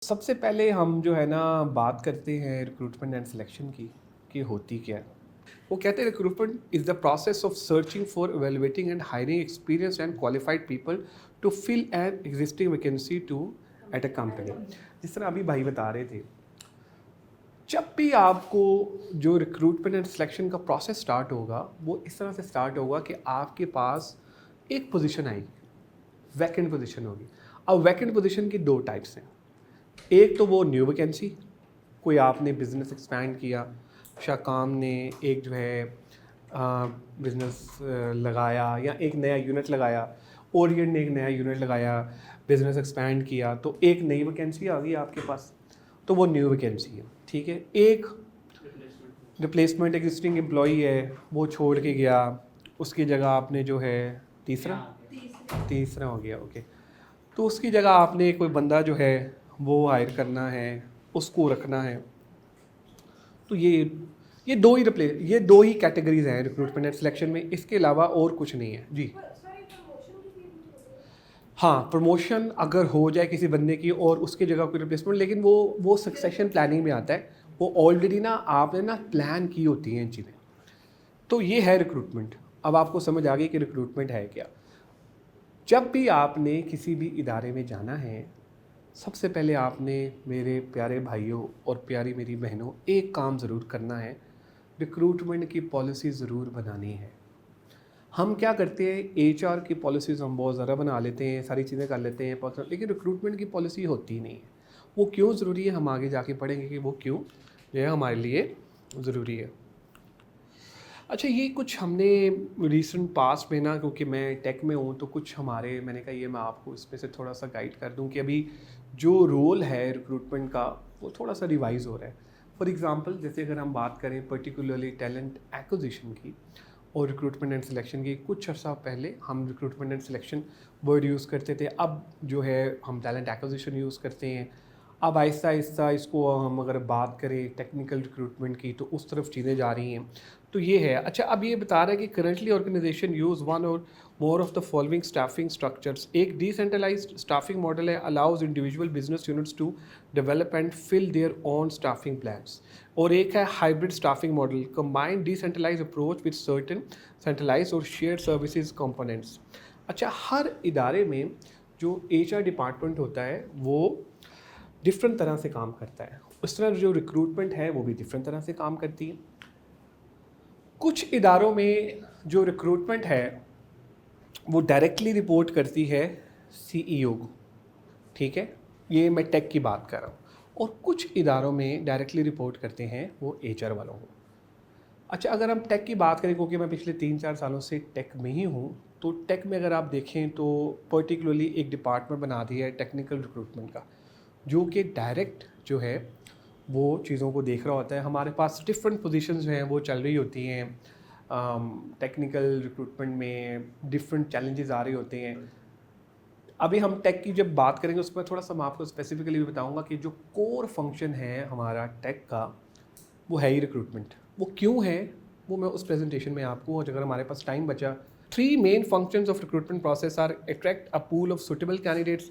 सबसे पहले हम जो है ना बात करते हैं रिक्रूटमेंट एंड सिलेक्शन की कि होती क्या है। वो कहते हैं recruitment is the process of searching for evaluating and hiring experience and qualified people to fill an existing vacancy to at a company. जिस तरह अभी भाई बता रहे थे, जब भी आपको जो रिक्रूटमेंट एंड सिलेक्शन का प्रोसेस स्टार्ट होगा वो इस तरह से स्टार्ट होगा कि आपके पास एक पोजीशन आएगी, वैकेंट पोजीशन होगी। अब वैकेंट पोजीशन की दो टाइप्स हैं। एक तो वो न्यू वैकेंसी, कोई आपने बिज़नेस एक्सपैंड किया, शाकाम ने एक जो है बिज़नेस लगाया या एक नया यूनिट लगाया, ओरिएंट ने एक नया यूनिट लगाया, बिज़नेस एक्सपैंड किया तो एक नई वैकेंसी आ गई आपके पास, तो वो न्यू वैकेंसी है। ठीक है। एक रिप्लेसमेंट एग्जिस्टिंग एम्प्लॉई है, वो छोड़ के गया, उसकी जगह आपने जो है तीसरा तीसरा हो गया। ओके, तो उसकी जगह आपने कोई बंदा जो है वो हायर करना है, उसको रखना है। तो ये दो ही कैटेगरीज हैं रिक्रूटमेंट एंड सिलेक्शन में, इसके अलावा और कुछ नहीं है जी। हाँ, प्रमोशन अगर हो जाए किसी बंदे की और उसकी जगह कोई रिप्लेसमेंट, लेकिन वो सक्सेशन प्लानिंग में आता है। वो ऑलरेडी ना आपने ना प्लान की होती हैं चीज़ें। तो ये है रिक्रूटमेंट। अब आपको समझ आ गई कि रिक्रूटमेंट है क्या। जब भी आपने किसी भी इदारे में जाना है, सबसे पहले आपने मेरे प्यारे भाइयों और प्यारी मेरी बहनों एक काम ज़रूर करना है, रिक्रूटमेंट की पॉलिसी ज़रूर बनानी है। हम क्या करते हैं, एचआर की पॉलिसीज़ हम बहुत ज़्यादा बना लेते हैं, सारी चीज़ें कर लेते हैं पर्सनल, लेकिन रिक्रूटमेंट की पॉलिसी होती ही नहीं है। वो क्यों ज़रूरी है, हम आगे जाके पढ़ेंगे कि वो क्यों जो है हमारे लिए ज़रूरी है। अच्छा, ये कुछ हमने रिसेंट पास्ट में ना, क्योंकि मैं टेक में हूँ तो कुछ हमारे, मैंने कहा ये मैं आपको इसमें से थोड़ा सा गाइड कर दूँ कि अभी जो रोल है रिक्रूटमेंट का वो थोड़ा सा रिवाइज़ हो रहा है। फॉर एग्ज़ाम्पल, जैसे अगर हम बात करें पर्टिकुलरली टैलेंट एक्विजिशन की और रिक्रूटमेंट एंड सिलेक्शन की, कुछ अर्सा पहले हम recruitment and selection word use करते थे, अब जो है हम टैलेंट एक्विजिशन यूज़ करते हैं। अब आहिस्ता आहिस्ता इसको हम अगर बात करें टेक्निकल रिक्रूटमेंट की तो उस तरफ चीज़ें जा रही हैं। तो ये है। अच्छा, अब ये बता रहा है कि currently organisation use one or more of the following staffing structures. एक डिसेंट्रलाइज्ड स्टाफिंग मॉडल है, allows individual business units to develop and fill their own staffing plans. और एक है hybrid staffing model, combined decentralise approach with certain centralise और shared services components. अच्छा, हर इदारे में जो एचआर डिपार्टमेंट होता है वो डिफरेंट तरह से काम करता है, उस तरह जो रिक्रूटमेंट है वो भी डिफरेंट तरह से काम करती है। कुछ इदारों में जो रिक्रूटमेंट है वो डायरेक्टली रिपोर्ट करती है सीईओ को। ठीक है, ये मैं टेक की बात कर रहा हूँ। और कुछ इदारों में डायरेक्टली रिपोर्ट करते हैं वो एचआर वालों को। अच्छा, अगर हम टेक की बात करें, क्योंकि मैं पिछले 3-4 सालों से टेक में ही हूँ, तो टेक में अगर आप देखें तो पर्टिकुलरली एक डिपार्टमेंट बना दिया है टेक्निकल रिक्रूटमेंट का, जो कि डायरेक्ट जो है वो चीज़ों को देख रहा होता है। हमारे पास डिफरेंट पोजीशंस जो हैं वो चल रही होती हैं। टेक्निकल रिक्रूटमेंट में डिफरेंट चैलेंजेस आ रहे होते हैं। अभी हम टेक की जब बात करेंगे उसमें थोड़ा सा मैं आपको स्पेसिफिकली भी बताऊंगा कि जो कोर फंक्शन है हमारा टेक का वो है ही रिक्रूटमेंट। वो क्यों है वो मैं उस प्रेजेंटेशन में आपको, अगर हमारे पास टाइम बचा, 3 main functions of recruitment process are attract a pool of suitable candidates,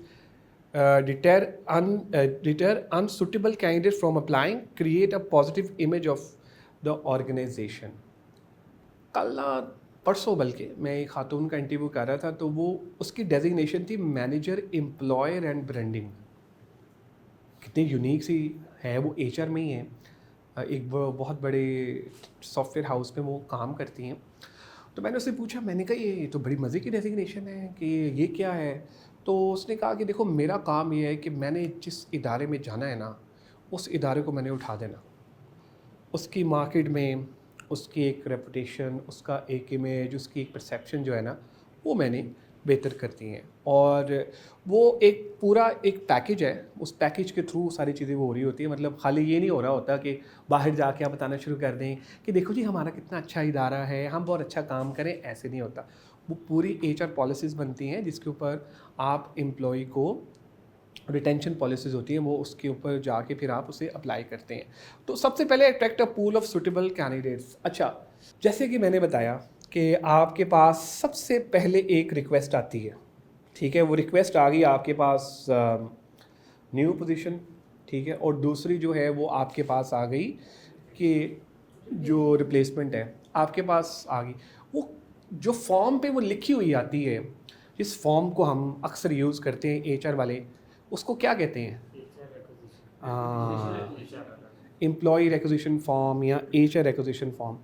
deter unsuitable candidates from applying, create a positive image of the organization। कल ना परसों बल्कि मैं एक खातून का इंटरव्यू कर रहा था, तो वो उसकी डेजिग्नेशन थी मैनेजर एम्प्लॉयर एंड ब्रांडिंग। कितनी यूनिक सी है, वो एचआर में ही है। एक वो बहुत बड़े सॉफ्टवेयर हाउस में वो काम करती हैं। तो मैंने उससे पूछा, मैंने कहा ये तो बड़ी मज़े की डेजिग्नेशन है कि ये क्या है। तो उसने कहा कि देखो, मेरा काम ये है कि मैंने जिस इदारे में जाना है ना, उस इदारे को मैंने उठा देना। उसकी मार्केट में उसकी एक रेपुटेशन, उसका एक इमेज, उसकी एक परसेप्शन जो है ना, वो मैंने बेहतर करती हैं। और वो एक पूरा एक पैकेज है, उस पैकेज के थ्रू सारी चीज़ें वो हो रही होती है। मतलब खाली ये नहीं हो रहा होता कि बाहर जाके आप बताना शुरू कर दें कि देखो जी हमारा कितना अच्छा इदारा है, हम बहुत अच्छा काम करें, ऐसे नहीं होता। वो पूरी एचआर पॉलिसीज़ बनती हैं जिसके ऊपर आप एम्प्लॉय को, रिटेंशन पॉलिसीज़ होती हैं, वो उसके ऊपर जाके फिर आप उसे अप्लाई करते हैं। तो सबसे पहले attract a pool of suitable candidates. अच्छा, जैसे कि मैंने बताया कि आपके पास सबसे पहले एक रिक्वेस्ट आती है। ठीक है, वो रिक्वेस्ट आ गई आपके पास, न्यू पोजीशन, ठीक है, और दूसरी जो है वो आपके पास आ गई कि जो रिप्लेसमेंट है आपके पास आ गई। वो जो फॉर्म पे वो लिखी हुई आती है, इस फॉर्म को हम अक्सर यूज़ करते हैं एचआर वाले, उसको क्या कहते हैं? एम्प्लॉय रिक्विजिशन फॉर्म या HR requisition form.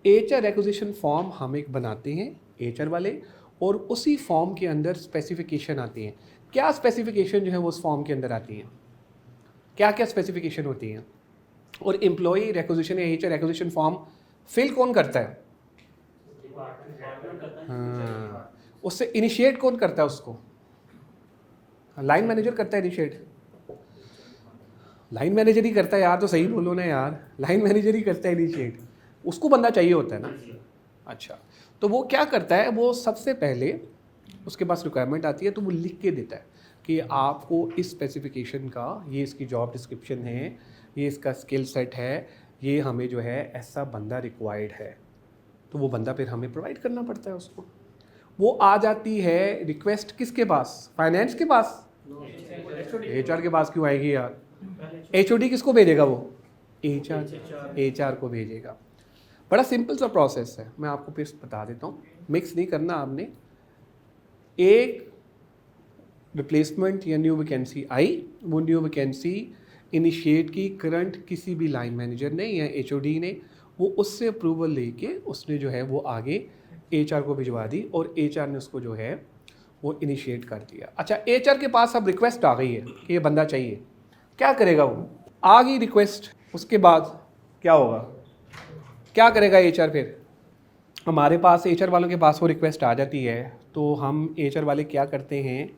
HR requisition form हम एक बनाते हैं एचआर वाले, और उसी फॉर्म के अंदर स्पेसिफिकेशन आती हैं। क्या स्पेसिफिकेशन जो है वो उस फॉर्म के अंदर आती हैं, क्या क्या स्पेसिफिकेशन होती हैं? और एम्प्लॉय रिक्विजिशन या एचआर रिक्विजिशन फॉर्म फिल कौन करता है? हाँ, उससे इनिशिएट कौन करता है उसको? लाइन मैनेजर करता है इनिशिएट। लाइन मैनेजर ही करता है यार, तो सही बोलो ना यार, लाइन मैनेजर ही करता है इनिशिएट, उसको बंदा चाहिए होता है ना। अच्छा, तो वो क्या करता है, वो सबसे पहले उसके पास रिक्वायरमेंट आती है तो वो लिख के देता है कि आपको इस स्पेसिफिकेशन का, ये इसकी जॉब डिस्क्रिप्शन है, ये इसका स्किल सेट है, ये हमें जो है ऐसा बंदा रिक्वायर्ड है, तो वो बंदा फिर हमें प्रोवाइड करना पड़ता है उसको। वो आ जाती है रिक्वेस्ट किसके पास? फाइनेंस के पास? एचआर के पास क्यों आएगी यार? एचओडी किसको भेजेगा? वो एचआर को भेजेगा। बड़ा सिंपल सा प्रोसेस है, मैं आपको फिर बता देता हूँ, मिक्स नहीं करना आपने। एक रिप्लेसमेंट या न्यू वैकेंसी आई, वो न्यू वैकेंसी इनिशिएट की करंट किसी भी लाइन मैनेजर ने या एचओडी ने, वो उससे अप्रूवल लेके उसने जो है वो आगे एचआर को भिजवा दी और एचआर ने उसको जो है वो इनिशिएट कर दिया। अच्छा, एचआर के पास अब रिक्वेस्ट आ गई है कि ये बंदा चाहिए, क्या करेगा वो? आ गई रिक्वेस्ट, उसके बाद क्या होगा, क्या करेगा एचआर? फिर हमारे पास एचआर वालों के पास वो रिक्वेस्ट आ जाती है, तो हम एचआर वाले क्या करते हैं,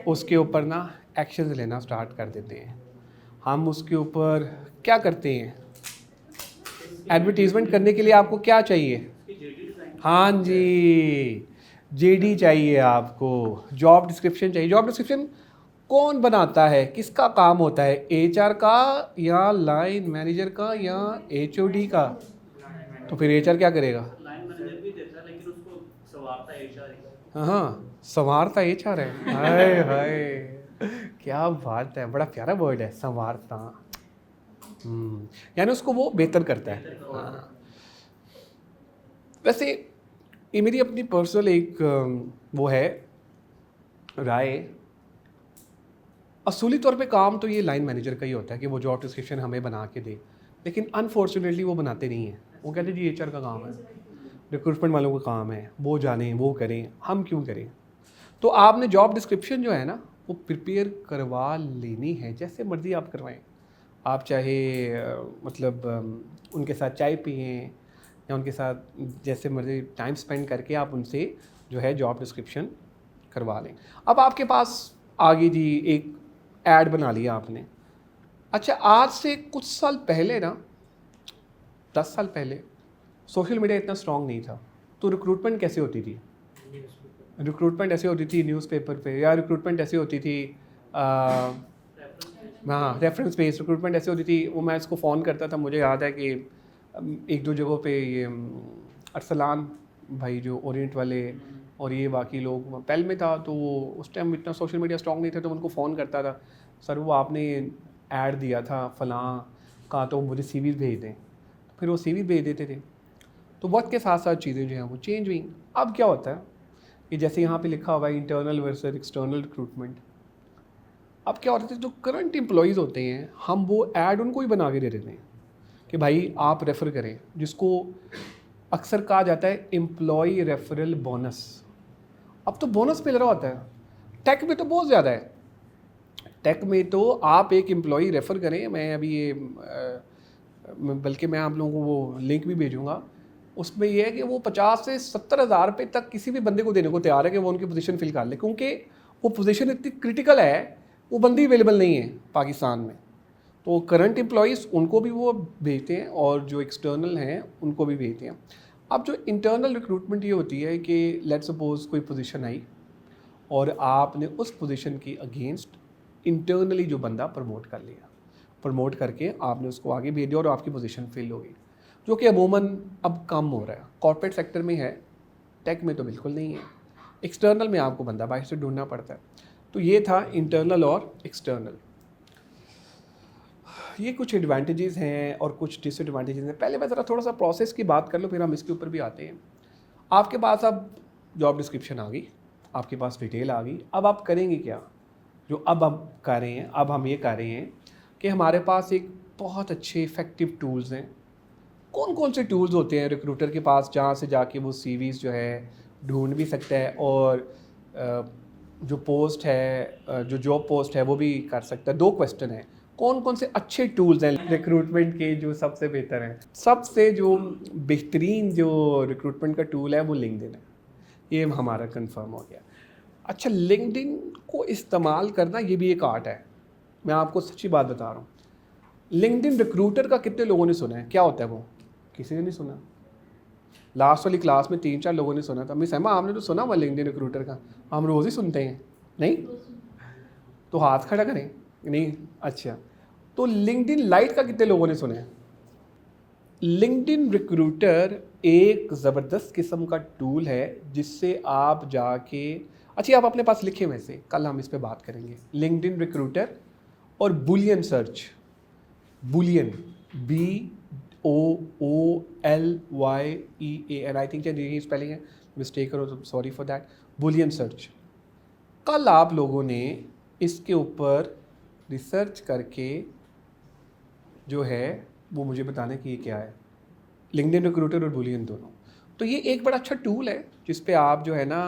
उसके ऊपर ना एक्शन लेना स्टार्ट कर देते हैं। हम उसके ऊपर क्या करते हैं, एडवर्टीजमेंट करने के लिए आपको क्या चाहिए? हाँ जी, जेडी चाहिए आपको, जॉब डिस्क्रिप्शन चाहिए। जॉब डिस्क्रिप्शन कौन बनाता है, किसका काम होता है? एचआर का या लाइन मैनेजर का या एचओडी का? तो फिर एचआर क्या करेगा? लाइन मैनेजर भी देता है लेकिन उसको संवारता एचआर है। हाँ, संवारता एचआर है। हाय हाय, क्या बात है, बड़ा प्यारा वर्ड है संवारता। यानी उसको वो बेहतर करता है। हाँ, वैसे ये मेरी अपनी पर्सनल एक वो है राय, असूली तौर पे काम तो ये लाइन मैनेजर का ही होता है कि वो जॉब डिस्क्रिप्शन हमें बना के दे, लेकिन अनफॉर्चुनेटली वो बनाते नहीं हैं। वो कहते हैं जी एचआर का काम है, रिक्रूटमेंट वालों का काम है, वो जानें वो करें, हम क्यों करें। तो आपने जॉब डिस्क्रिप्शन जो है ना वो प्रिपेयर करवा लेनी है, जैसे मर्ज़ी आप करवाएं। आप चाहे उनके साथ चाय पिएँ या उनके साथ जैसे मर्ज़ी टाइम स्पेंड करके आप उनसे जो है जॉब डिस्क्रिप्शन करवा लें। अब आपके पास आगे जी एक ऐड बना लिया आपने। अच्छा, आज से कुछ साल पहले ना, 10 साल पहले सोशल मीडिया इतना स्ट्रॉन्ग नहीं था, तो रिक्रूटमेंट कैसे होती थी? रिक्रूटमेंट ऐसे होती थी न्यूज़पेपर पे, या रिक्रूटमेंट ऐसे होती थी हाँ रेफरेंस बेस्ड रिक्रूटमेंट ऐसे होती थी। वो मैं इसको फ़ोन करता था, मुझे याद है कि एक दो जगहों पे ये अरसलान भाई जो ओरिएंट वाले और ये बाकी लोग पहल में था, तो वो उस टाइम इतना सोशल मीडिया स्ट्रॉन्ग नहीं था, तो उनको फ़ोन करता था, सर वो आपने ऐड दिया था फ़लाँ का, तो मुझे सीवी भेज दें। फिर वो सीवी भेज देते थे। तो वक्त के साथ साथ चीज़ें जो हैं वो चेंज हुई। अब क्या होता है कि जैसे यहाँ पे लिखा हुआ है इंटरनल वर्सेस एक्सटर्नल रिक्रूटमेंट। अब क्या होता है, जो करंट एम्प्लॉयज़ होते हैं हम वो ऐड उनको ही बना के दे देते हैं कि भाई आप रेफ़र करें, जिसको अक्सर कहा जाता है एम्प्लॉय रेफरल बोनस। अब तो बोनस मिल रहा होता है, टेक में तो बहुत ज़्यादा है। टेक में तो आप एक एम्प्लॉय रेफ़र करें, मैं अभी ये बल्कि मैं आप लोगों को वो लिंक भी भेजूँगा, उसमें ये है कि वो 50 से 70 हज़ार रुपये तक किसी भी बंदे को देने को तैयार है कि वो उनकी पोजीशन फिल कर ले, क्योंकि वो पोजीशन इतनी क्रिटिकल है, वो बंदी अवेलेबल नहीं है पाकिस्तान में। तो करंट एम्प्लॉयज़ उनको भी वो भेजते हैं और जो एक्सटर्नल हैं उनको भी भेजते हैं। अब जो इंटरनल रिक्रूटमेंट ये होती है कि लेट्स सपोज कोई पोजीशन आई और आपने उस पोजीशन की अगेंस्ट इंटरनली जो बंदा प्रमोट कर लिया, प्रमोट करके आपने उसको आगे भेज दिया और आपकी पोजीशन फिल हो गई, जो कि अमूमन अब कम हो रहा है। कॉर्पोरेट सेक्टर में है, टेक में तो बिल्कुल नहीं है। एक्सटर्नल में आपको बंदा बाहर से ढूंढना पड़ता है। तो ये था इंटरनल और एक्सटर्नल। ये कुछ एडवांटेजेस हैं और कुछ डिसएडवांटेजेस हैं। पहले मैं ज़रा थोड़ा सा प्रोसेस की बात कर लूँ, फिर हम इसके ऊपर भी आते हैं। आपके पास अब जॉब डिस्क्रिप्शन आ गई, आपके पास डिटेल आ गई, अब आप करेंगे क्या? जो अब हम कर रहे हैं, अब हम ये कर रहे हैं कि हमारे पास एक बहुत अच्छे इफ़ेक्टिव टूल्स हैं। कौन कौन से टूल्स होते हैं रिक्रूटर के पास जहाँ से जाके वो सीवीज़ जो है ढूंढ भी सकता है और जो पोस्ट है, जो जॉब पोस्ट है वो भी कर सकता है। दो क्वेश्चन है, कौन कौन से अच्छे टूल्स हैं रिक्रूटमेंट के जो सबसे बेहतर हैं? सबसे जो बेहतरीन जो रिक्रूटमेंट का टूल है वो लिंक्डइन है, ये हमारा कंफर्म हो गया। अच्छा, लिंक्डइन को इस्तेमाल करना ये भी एक आर्ट है। मैं आपको सच्ची बात बता रहा हूँ, लिंक्डइन रिक्रूटर का कितने लोगों ने सुना है? क्या होता है वो? किसी ने नहीं सुना। लास्ट वाली क्लास में 3-4 लोगों ने सुना था। मिस एमा, आपने तो सुना हुआ लिंक्डइन रिक्रूटर का? हम रोज़ ही सुनते हैं। नहीं तो हाथ खड़ा करें। नहीं, अच्छा। तो लिंक्डइन लाइट का कितने लोगों ने सुना है? लिंक्डइन रिक्रूटर एक ज़बरदस्त किस्म का टूल है जिससे आप जाके, अच्छा आप अपने पास लिखे, वैसे कल हम इस पे बात करेंगे। लिंक्डइन रिक्रूटर और Boolean search, Boolean BOOLYEAN, I think यही स्पेलिंग है, मिस्टेक करो तो sorry for that. Boolean search, कल आप लोगों ने इसके ऊपर रिसर्च करके जो है वो मुझे बताना कि ये क्या है। लिंक्डइन रिक्रूटर और बुलियन दोनों, तो ये एक बड़ा अच्छा टूल है जिस पे आप जो है ना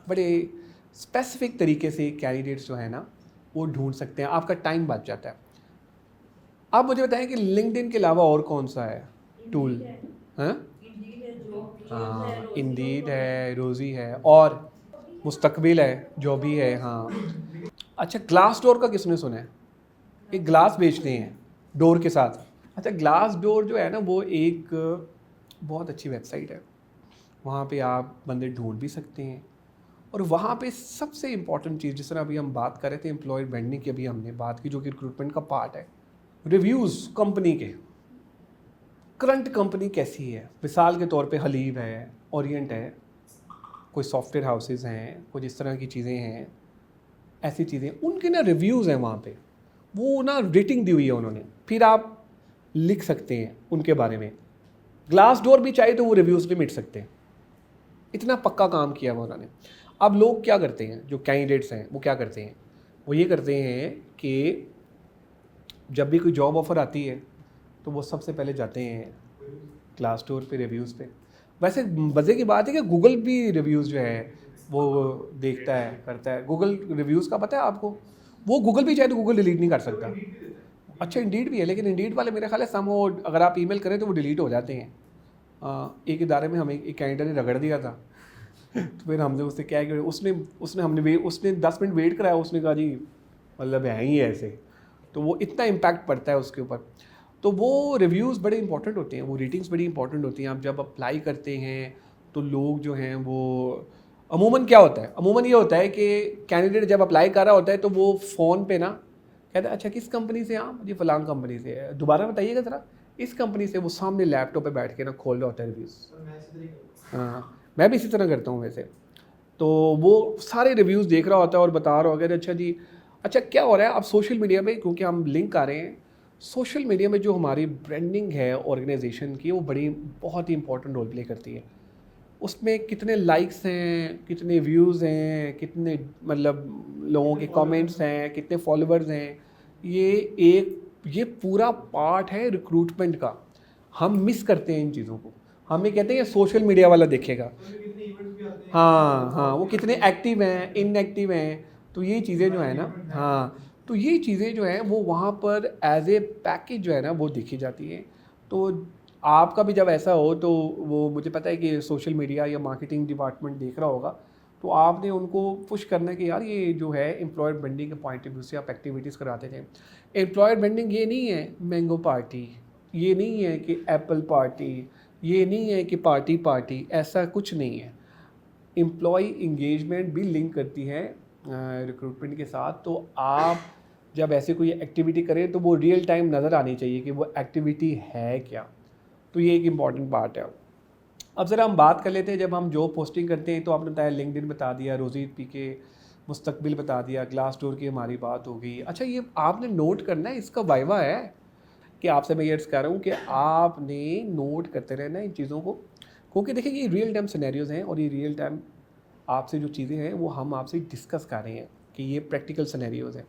बड़े स्पेसिफिक तरीके से कैंडिडेट्स जो है ना वो ढूंढ सकते हैं, आपका टाइम बच जाता है। आप मुझे बताएं कि लिंक्डइन के अलावा और कौन सा है टूल? हाँ, इंडीड है, रोज़ी है, और मुस्तकबिल है, जो भी है। हाँ, अच्छा, ग्लास डोर का किसने सुना है? ये ग्लास बेचते हैं डोर के साथ। अच्छा, ग्लास डोर जो है ना वो एक बहुत अच्छी वेबसाइट है, वहाँ पे आप बंदे ढूंढ भी सकते हैं। और वहाँ पे सबसे इम्पॉर्टेंट चीज़, जिस तरह अभी हम बात कर रहे थे एम्प्लॉयर ब्रांडिंग की, अभी हमने बात की जो कि रिक्रूटमेंट का पार्ट है, रिव्यूज़ कंपनी के, करंट कंपनी कैसी है। मिसाल के तौर पे हलीब है, ओरिएंट है, कोई सॉफ्टवेयर हाउसेज हैं, कुछ इस तरह की चीज़ें हैं, ऐसी चीज़ें, उनके ना रिव्यूज़ हैं वहाँ पे, वो ना रेटिंग दी हुई है उन्होंने, फिर आप लिख सकते हैं उनके बारे में। ग्लास डोर भी चाहिए तो वो रिव्यूज़ भी मिट सकते हैं, इतना पक्का काम किया हुआ उन्होंने। अब लोग क्या करते हैं, जो कैंडिडेट्स हैं वो क्या करते हैं, वो ये करते हैं कि जब भी कोई जॉब ऑफ़र आती है तो वो सबसे पहले जाते हैं ग्लास डोर पे रिव्यूज़ पे। वैसे मज़े की बात है कि गूगल भी रिव्यूज़ जो है वो देखता है, करता है। गूगल रिव्यूज़ का पता है आपको? वो गूगल भी चाहे तो गूगल डिलीट नहीं कर सकता। अच्छा, इंडीड भी है, लेकिन इंडीड वाले मेरे ख्याल है सम वो, अगर आप ईमेल करें तो वो डिलीट हो जाते हैं। एक इदारे में हमें एक कैंडिडेट ने रगड़ दिया था तो फिर हमने उससे क्या है, उसने 10 मिनट वेट कराया, उसने कहा जी मतलब है ही ऐसे, तो वो इतना इम्पैक्ट पड़ता है उसके ऊपर। तो वो रिव्यूज़ बड़े इंपॉर्टेंट होते हैं, वो रेटिंग्स बड़ी इंपॉर्टेंट होती हैं। आप जब अप्लाई करते हैं तो लोग जो हैं वो अमूमन क्या होता है, अमूमन ये होता है कि कैंडिडेट जब अप्लाई कर रहा होता है तो वो फ़ोन पे ना कहता है अच्छा किस कंपनी से आप? जी फलान कंपनी से है, दोबारा बताइएगा ज़रा, इस कंपनी से। वो सामने लैपटॉप पे बैठ के ना खोल रहा होता है रिव्यूज़। हाँ, मैं भी इसी तरह करता हूँ वैसे। तो वो सारे रिव्यूज़ देख रहा होता है और बता रहा होगा अच्छा जी। अच्छा, क्या हो रहा है अब सोशल मीडिया में, क्योंकि हम लिंक आ रहे हैं, सोशल मीडिया में जो हमारी ब्रांडिंग है ऑर्गेनाइजेशन की, वो बहुत ही इंपॉर्टेंट रोल प्ले करती है। उसमें कितने लाइक्स हैं, कितने व्यूज़ हैं, कितने मतलब लोगों के कमेंट्स हैं, कितने फॉलोअर्स हैं, ये पूरा पार्ट है रिक्रूटमेंट का। हम मिस करते हैं इन चीज़ों को। हम ये कहते हैं सोशल मीडिया वाला देखेगा, हाँ हाँ, वो कितने एक्टिव हैं, इनएक्टिव हैं, तो ये चीज़ें जो है ना, हाँ, तो ये चीज़ें जो हैं वो वहाँ पर एज ए पैकेज जो है ना वो देखी जाती हैं। तो आपका भी जब ऐसा हो तो वो मुझे पता है कि सोशल मीडिया या मार्केटिंग डिपार्टमेंट देख रहा होगा, तो आपने उनको पुश करना है कि यार ये जो है एम्प्लॉयर ब्रांडिंग के पॉइंट ऑफ व्यू से आप एक्टिविटीज़ कराते थे। एम्प्लॉयर ब्रांडिंग ये नहीं है मैंगो पार्टी, ये नहीं है कि एप्पल पार्टी, ये नहीं है कि पार्टी पार्टी, ऐसा कुछ नहीं है। एम्प्लॉय इंगेजमेंट भी लिंक करती है रिक्रूटमेंट के साथ। तो आप जब ऐसे कोई एक्टिविटी करें तो वो रियल टाइम नज़र आनी चाहिए कि वो एक्टिविटी है क्या। तो ये एक इम्पॉर्टेंट पार्ट है। अब ज़रा हम बात कर लेते हैं, जब हम जॉब पोस्टिंग करते हैं तो आपने बताया लिंक्डइन बता दिया, रोज़ी पी के, मुस्तकबिल बता दिया, ग्लास डोर की हमारी बात हो गई। अच्छा, ये आपने नोट करना है, इसका वाइवा है, कि आपसे मैं ये अर्ज़ कर रहा हूँ कि आपने नोट करते रहना इन चीज़ों को, क्योंकि देखिए ये रियल टाइम सिनेरियोज़ हैं और ये रियल टाइम आपसे जो चीज़ें हैं वो हम आपसे डिस्कस कर रहे हैं कि ये प्रैक्टिकल सिनेरियोज़ हैं।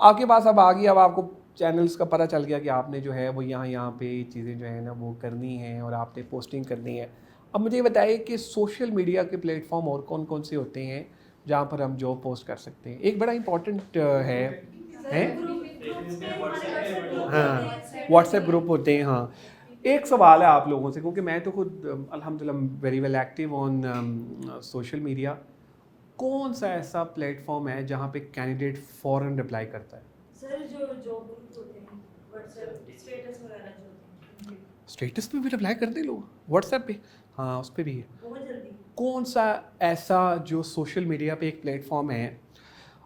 आपके पास अब आ गई, अब आपको चैनल्स का पता चल गया कि आपने जो है वो यहाँ पे चीज़ें जो है ना वो करनी है और आपने पोस्टिंग करनी है। अब मुझे ये बताइए कि सोशल मीडिया के प्लेटफॉर्म और कौन कौन से होते हैं जहाँ पर हम जॉब पोस्ट कर सकते हैं? एक बड़ा इंपॉर्टेंट है हाँ, व्हाट्सएप ग्रुप होते हैं, हाँ। एक सवाल है आप लोगों से, क्योंकि मैं तो खुद अल्हम्दुलिल्लाह very well active on social media. कौन सा ऐसा प्लेटफॉर्म है जहाँ पे कैंडिडेट फ़ौरन रिप्लाई करता है? सर जो जॉब ग्रुप होते हैं व्हाट्सएप स्टेटस वगैरह जो होते हैं स्टेटस पे भी रिप्लाई करते हैं लोग, व्हाट्सएप पे, हाँ उस पे भी है। बहुत जल्दी। कौन सा ऐसा जो सोशल मीडिया पे एक प्लेटफॉर्म है,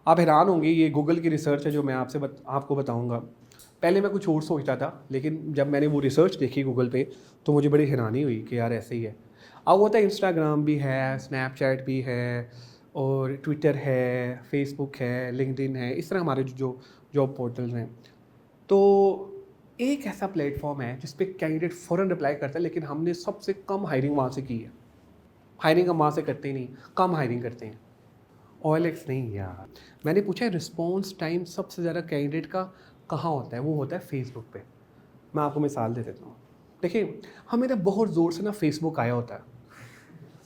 आप हैरान होंगे, ये गूगल की रिसर्च है जो मैं आपको बताऊंगा। पहले मैं कुछ और सोचता था, लेकिन जब मैंने वो रिसर्च देखी गूगल पे तो मुझे बड़ी हैरानी हुई कि यार ऐसे ही है। अब होता है इंस्टाग्राम भी है, स्नैपचैट भी है, और ट्विटर है, फेसबुक है, लिंक्डइन है, इस तरह हमारे जो जॉब पोर्टल्स हैं। तो एक ऐसा प्लेटफॉर्म है जिस पे कैंडिडेट फ़ौरन रिप्लाई करता है, लेकिन हमने सबसे कम हायरिंग वहाँ से की है। हायरिंग हम वहाँ से करते ही नहीं, कम हायरिंग करते हैं। OLX नहीं यार, मैंने पूछा है रिस्पॉन्स टाइम सबसे ज़्यादा कैंडिडेट का कहाँ होता है? वो होता है फेसबुक पे। मैं आपको मिसाल दे देता हूँ। देखिए, हमें ना बहुत ज़ोर से ना फेसबुक आया होता है,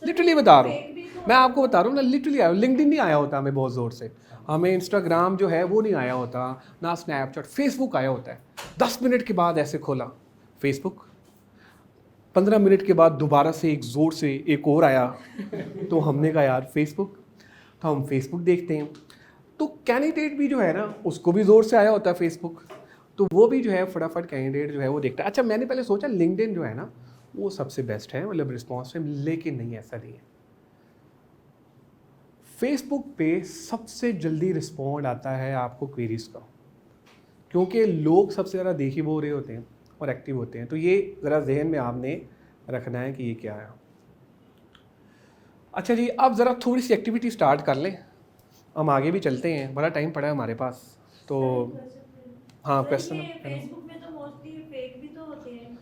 लिटरली बता रहा हूँ, मैं आपको बता रहा हूँ ना, लिटरली आया। लिंक्डइन नहीं आया होता हमें बहुत ज़ोर से, हमें इंस्टाग्राम जो है वो नहीं आया होता, ना स्नैपचैट, फेसबुक आया होता है। 10 मिनट के बाद ऐसे खोला फेसबुक, 15 मिनट के बाद दोबारा से एक ज़ोर से एक और आया, तो हमने कहा यार फेसबुक, तो हम फेसबुक देखते हैं। तो कैंडिडेट भी जो है ना उसको भी ज़ोर से आया होता है फेसबुक, तो वो भी जो है फटाफट कैंडिडेट जो है वो देखता है। अच्छा, मैंने पहले सोचा लिंक्डइन जो है ना वो सबसे बेस्ट है, मतलब रिस्पॉन्स टाइम, लेकिन नहीं, ऐसा नहीं है। फेसबुक पे सबसे जल्दी रिस्पॉन्ड आता है आपको क्वेरीज का, क्योंकि लोग सबसे ज़्यादा देखी वो रहे होते हैं और एक्टिव होते हैं। तो ये ज़रा जहन में आपने रखना है कि ये क्या है। अच्छा जी, अब ज़रा थोड़ी सी एक्टिविटी स्टार्ट कर लें, हम आगे भी चलते हैं, बड़ा टाइम पड़ा है हमारे पास। तो हाँ, क्वेश्चन फेसबुक पे तो मोस्टली फेक भी तो होते हैं।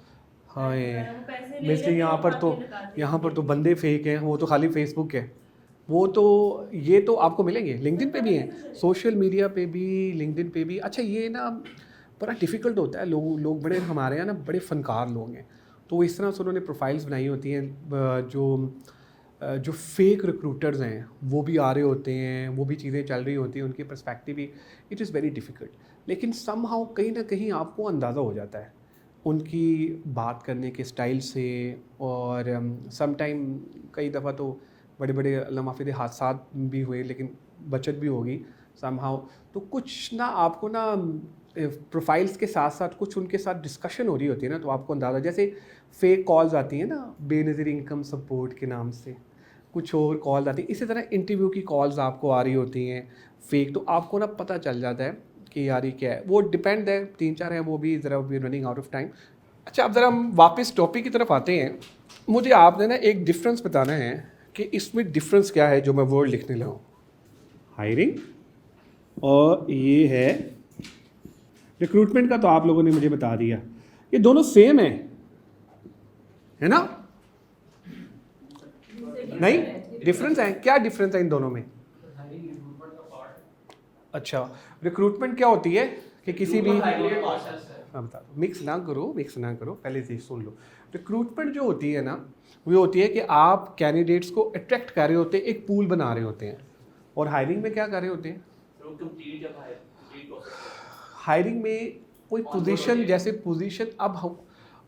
हाँ, ये वो पैसे ले मिस्टर लेते हैं और बातें लगाते यहाँ पर हैं। तो बंदे फेक हैं, वो तो खाली फेसबुक है। वो तो ये तो आपको मिलेंगे, लिंक्डइन पे भी हैं, सोशल मीडिया पे भी, लिंक्डइन पे भी। अच्छा, ये ना बड़ा डिफ़िकल्ट होता है, लोग बड़े हमारे यहाँ ना बड़े फ़नकार लोग हैं, तो इस तरह से उन्होंने प्रोफाइल्स बनाई होती हैं। जो फेक रिक्रूटर्स हैं वो भी आ रहे होते हैं, वो भी चीज़ें चल रही होती हैं, उनकी पर्सपेक्टिव भी, इट इज़ वेरी डिफ़िकल्ट। लेकिन समहाउ कहीं ना कहीं आपको अंदाज़ा हो जाता है उनकी बात करने के स्टाइल से, और सम टाइम कई दफ़ा तो बड़े बड़े अल्लाह माफ़ी दे हादसात भी हुए, लेकिन बचत भी होगी समहाउ। तो कुछ ना आपको ना प्रोफाइल्स के साथ साथ कुछ उनके साथ डिस्कशन हो रही होती है ना, तो आपको अंदाज़ा, जैसे फेक कॉल्स आती हैं ना बेनज़ीर इनकम सपोर्ट के नाम से, कुछ और कॉल्स आती हैं, इसी तरह इंटरव्यू की कॉल्स आपको आ रही होती हैं फेक, तो आपको ना पता चल जाता है कि यार ये क्या है। वो डिपेंड है, 3-4 हैं वो भी, ज़रा we running out of time. अच्छा, अब ज़रा हम वापस टॉपिक की तरफ आते हैं। मुझे आपने ना एक डिफरेंस बताना है कि इसमें डिफरेंस क्या है जो मैं वर्ड लिखने लगा हूँ, हायरिंग और ये है रिक्रूटमेंट का। तो आप लोगों ने मुझे बता दिया, ये दोनों सेम है ना? नहीं, डिफरेंस है, क्या डिफरेंस है इन दोनों में? अच्छा, रिक्रूटमेंट क्या होती है कि किसी भी, हाँ बता दो, मिक्स ना करो, पहले से सुन लो। रिक्रूटमेंट जो होती है ना, वो होती है कि आप कैंडिडेट्स को अट्रैक्ट कर रहे होते हैं, एक पूल बना रहे होते हैं। और हायरिंग में क्या कर रहे होते हैं? हायरिंग में कोई पोजीशन, जैसे पोजीशन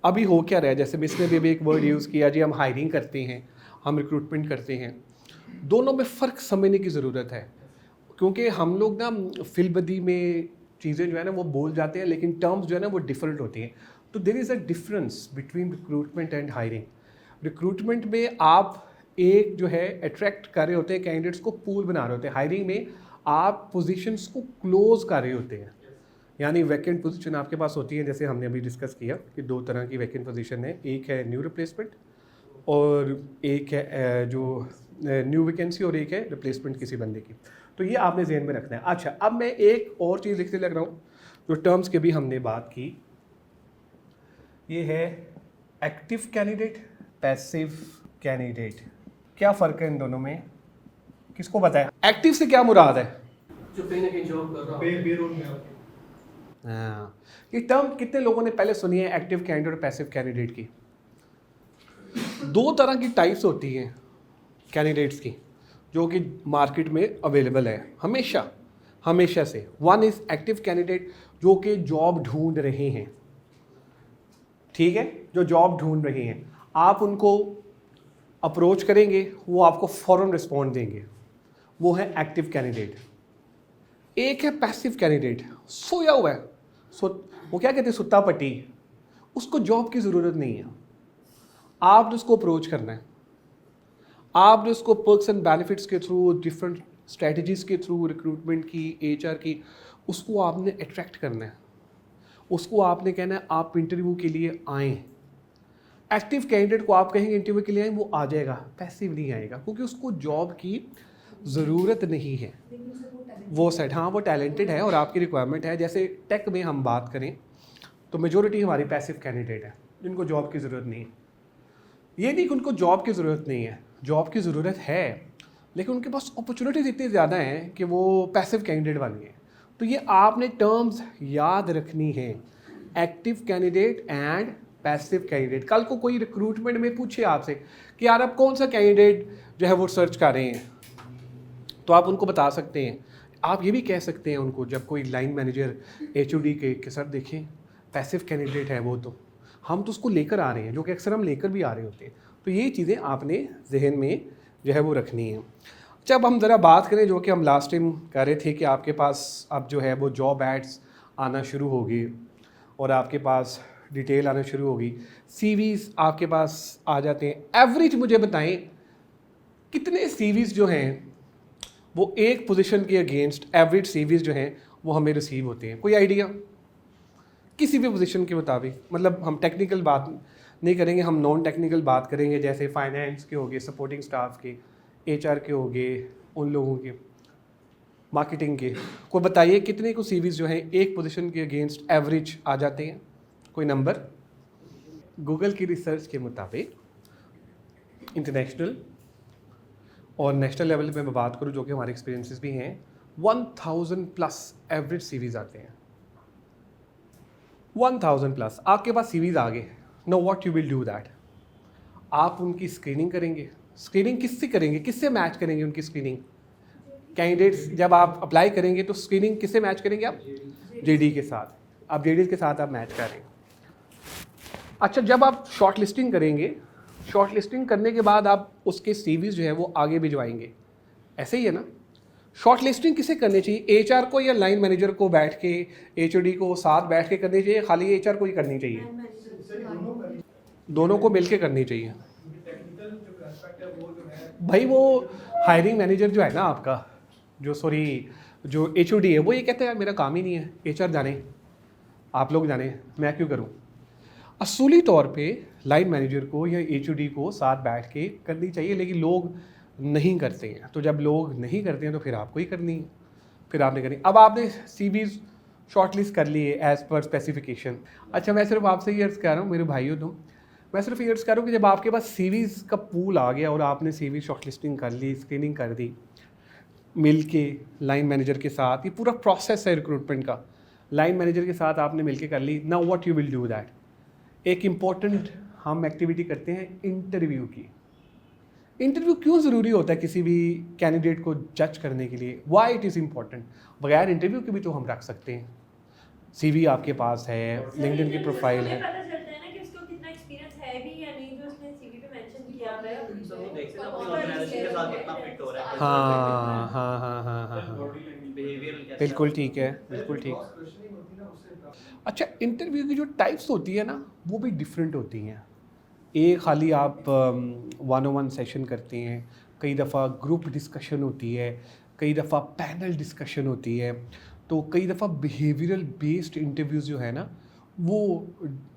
अभी हो क्या रहा है, जैसे मिस ने भी एक वर्ड यूज़ किया जी, हम हायरिंग करते हैं, हम रिक्रूटमेंट करते हैं। दोनों में फ़र्क समझने की ज़रूरत है, क्योंकि हम लोग ना फिलबदी में चीज़ें जो है ना वो बोल जाते हैं, लेकिन टर्म्स जो है ना वो डिफरेंट होती हैं। तो there is a difference between recruitment and hiring. Recruitment में आप एक जो है अट्रैक्ट कर रहे होते हैं, कैंडिडेट्स को पूल बना रहे होते हैं। हायरिंग में आप पोजीशंस को क्लोज कर रहे होते हैं, यानी वैकेंट पोजीशन आपके पास होती है। जैसे हमने अभी डिस्कस किया कि 2 तरह की वैकेंट पोजीशन है, एक है न्यू रिप्लेसमेंट और एक है जो न्यू वैकेंसी, और एक है रिप्लेसमेंट किसी बंदे की। तो ये आपने जहन में रखना है। अच्छा, अब मैं एक और चीज़ लिखने लग रहा हूँ, जो टर्म्स की भी हमने बात की, ये है एक्टिव कैंडिडेट, पैसिव कैंडिडेट। क्या फ़र्क है इन दोनों में, किसको पता है? एक्टिव से क्या मुराद है? जो कहीं ना कहीं जॉब कर रहा हो। पे रोल में आप हाँ, ये टर्म कितने लोगों ने पहले सुनी है एक्टिव कैंडिडेट और पैसिव कैंडिडेट की? दो तरह की टाइप्स होती हैं कैंडिडेट्स की जो कि मार्केट में अवेलेबल है हमेशा से। वन इज़ एक्टिव कैंडिडेट जो कि जॉब ढूंढ रहे हैं, ठीक है, जो जॉब ढूंढ रहे हैं, आप उनको अप्रोच करेंगे, वो आपको फ़ौरन रिस्पॉन्ड देंगे, वो है एक्टिव कैंडिडेट। एक है पैसिव कैंडिडेट, सोया हुआ है, वो क्या कहते हैं, सुत्ता पट्टी, उसको जॉब की ज़रूरत नहीं है, आपने उसको अप्रोच करना है, आपने उसको पर्क्स एंड बेनिफिट्स के थ्रू, डिफरेंट स्ट्रेटजीज़ के थ्रू, रिक्रूटमेंट की, एचआर की, उसको आपने अट्रैक्ट करना है, उसको आपने कहना है आप इंटरव्यू के लिए आएँ। एक्टिव कैंडिडेट को आप कहेंगे इंटरव्यू के लिए आए, वो आ जाएगा, पैसिव नहीं आएगा, क्योंकि उसको जॉब की ज़रूरत नहीं है। वो सेट, हाँ वो टैलेंटेड है और आपकी रिक्वायरमेंट है। जैसे टेक में हम बात करें तो मेजोरिटी हमारी पैसिव कैंडिडेट है जिनको जॉब की ज़रूरत नहीं है। ये नहीं कि उनको जॉब की ज़रूरत नहीं है, जॉब की ज़रूरत है, लेकिन उनके पास अपॉर्चुनिटीज़ इतनी ज़्यादा हैं कि वो पैसिव कैंडिडेट बन गए। तो ये आपने टर्म्स याद रखनी है, active candidate and passive candidate. कल को कोई रिक्रूटमेंट में पूछे आपसे कि यार आप कौन सा कैंडिडेट जो है वो सर्च कर रहे हैं, तो आप उनको बता सकते हैं। आप ये भी कह सकते हैं उनको, जब कोई लाइन मैनेजर एचओडी के सर देखें पैसिव कैंडिडेट है वो, तो हम तो उसको लेकर आ रहे हैं, जो कि अक्सर हम लेकर भी आ रहे होते हैं। तो ये चीज़ें आपने जहन में जो है वो रखनी है। जब हम ज़रा बात करें जो कि हम लास्ट टाइम कह रहे थे कि आपके पास अब जो है वो जॉब एड्स आना शुरू होगी और आपके पास डिटेल आना शुरू होगी, सीवीज़ आपके पास आ जाते हैं। एवरेज मुझे बताएं कितने सीवीज़ जो हैं वो एक पोजीशन के अगेंस्ट एवरेज सीवीज़ जो हैं वो हमें रिसीव होते हैं? कोई आइडिया? किसी भी पोजीशन के मुताबिक, मतलब हम टेक्निकल बात नहीं करेंगे, हम नॉन टेक्निकल बात करेंगे, जैसे फाइनेंस के हो गए, सपोर्टिंग स्टाफ के, एचआर के हो गए, उन लोगों के, मार्केटिंग के। कोई बताइए कितने को सीवीज़ जो हैं एक पोजीशन के अगेंस्ट एवरेज आ जाते हैं? कोई नंबर? गूगल की रिसर्च के मुताबिक इंटरनेशनल और नेशनल लेवल पे मैं बात करूं, जो कि हमारे एक्सपीरियंसेस भी हैं, 1000 प्लस एवरेज सीवीज़ आते हैं। 1000 प्लस आपके पास सीवीज़ आ गए। Know what you will do that, आप उनकी स्क्रीनिंग करेंगे। स्क्रीनिंग किससे करेंगे, किससे मैच करेंगे उनकी स्क्रीनिंग? कैंडिडेट्स जब आप अप्लाई करेंगे तो स्क्रीनिंग किससे मैच करेंगे आप? जेडी के साथ। आप जेडी के साथ आप मैच करेंगे। अच्छा, जब आप शॉर्ट लिस्टिंग करेंगे, शॉर्ट लिस्टिंग करने के बाद आप उसके सीवीज़ जो है वो आगे भिजवाएंगे, ऐसे ही है ना? शॉर्ट लिस्टिंग किसे करनी चाहिए, एचआर को या लाइन मैनेजर को बैठ के, एचओडी को साथ बैठ के करनी चाहिए, खाली एचआर को ही करनी चाहिए? दोनों को मिलके करनी चाहिए। टेक्निकल जो एस्पेक्ट है वो जो है भाई वो हायरिंग मैनेजर जो है ना आपका, जो एचओडी है, वो ये कहते हैं यार मेरा काम ही नहीं है, एचआर जाने, आप लोग जाने, मैं क्यों करूं? असूली तौर पे लाइन मैनेजर को या एचओडी को साथ बैठ के करनी चाहिए, लेकिन लोग नहीं करते हैं। तो जब लोग नहीं करते हैं तो फिर आपको ही करनी है, फिर आपने करनी। अब आपने सीवीज़ शॉर्टलिस्ट कर लिए एज़ पर स्पेसिफिकेशन। अच्छा, मैं सिर्फ आपसे ये अर्ज़ कर रहा हूँ, मेरे भाइयों तुम, मैं सिर्फ ये अर्ज़ कर रहा हूँ कि जब आपके पास सीवीज़ का पूल आ गया और आपने सीवी शॉर्टलिस्टिंग कर ली, स्क्रीनिंग कर दी, मिल के लाइन मैनेजर के साथ, ये पूरा प्रोसेस है रिक्रूटमेंट का, लाइन मैनेजर के साथ आपने मिल के कर ली। Now what you will do that, एक इम्पॉर्टेंट हम एक्टिविटी करते हैं इंटरव्यू की। इंटरव्यू क्यों ज़रूरी होता है किसी भी कैंडिडेट को जज करने के लिए? Why it is important? बगैर इंटरव्यू के भी तो हम रख सकते हैं। सीवी आपके पास है, लिंक्डइन की प्रोफाइल है, पता चलता है ना कि उसको कितना एक्सपीरियंस है भी या नहीं, जो उसने सीवी पे मेंशन किया हुआ है। सर वो देखते हैं अपनी ऑर्गेनाइजेशन के साथ कितना फिट हो रहा है। हाँ हाँ हाँ हाँ हाँ हाँ, बॉडी लैंग्वेज बिहेवियर कैसा बिल्कुल ठीक है, बिल्कुल ठीक। क्वेश्चनिंग होती है ना उससे अच्छा, इंटरव्यू की जो टाइप्स होती है ना वो भी डिफरेंट होती हैं। एक खाली आप 1-on-1 सेशन करते हैं, कई दफ़ा ग्रुप डिस्कशन होती है, कई दफ़ा पैनल डिस्कशन होती है, तो कई दफ़ा बिहेवियरल बेस्ड इंटरव्यूज़ जो है ना वो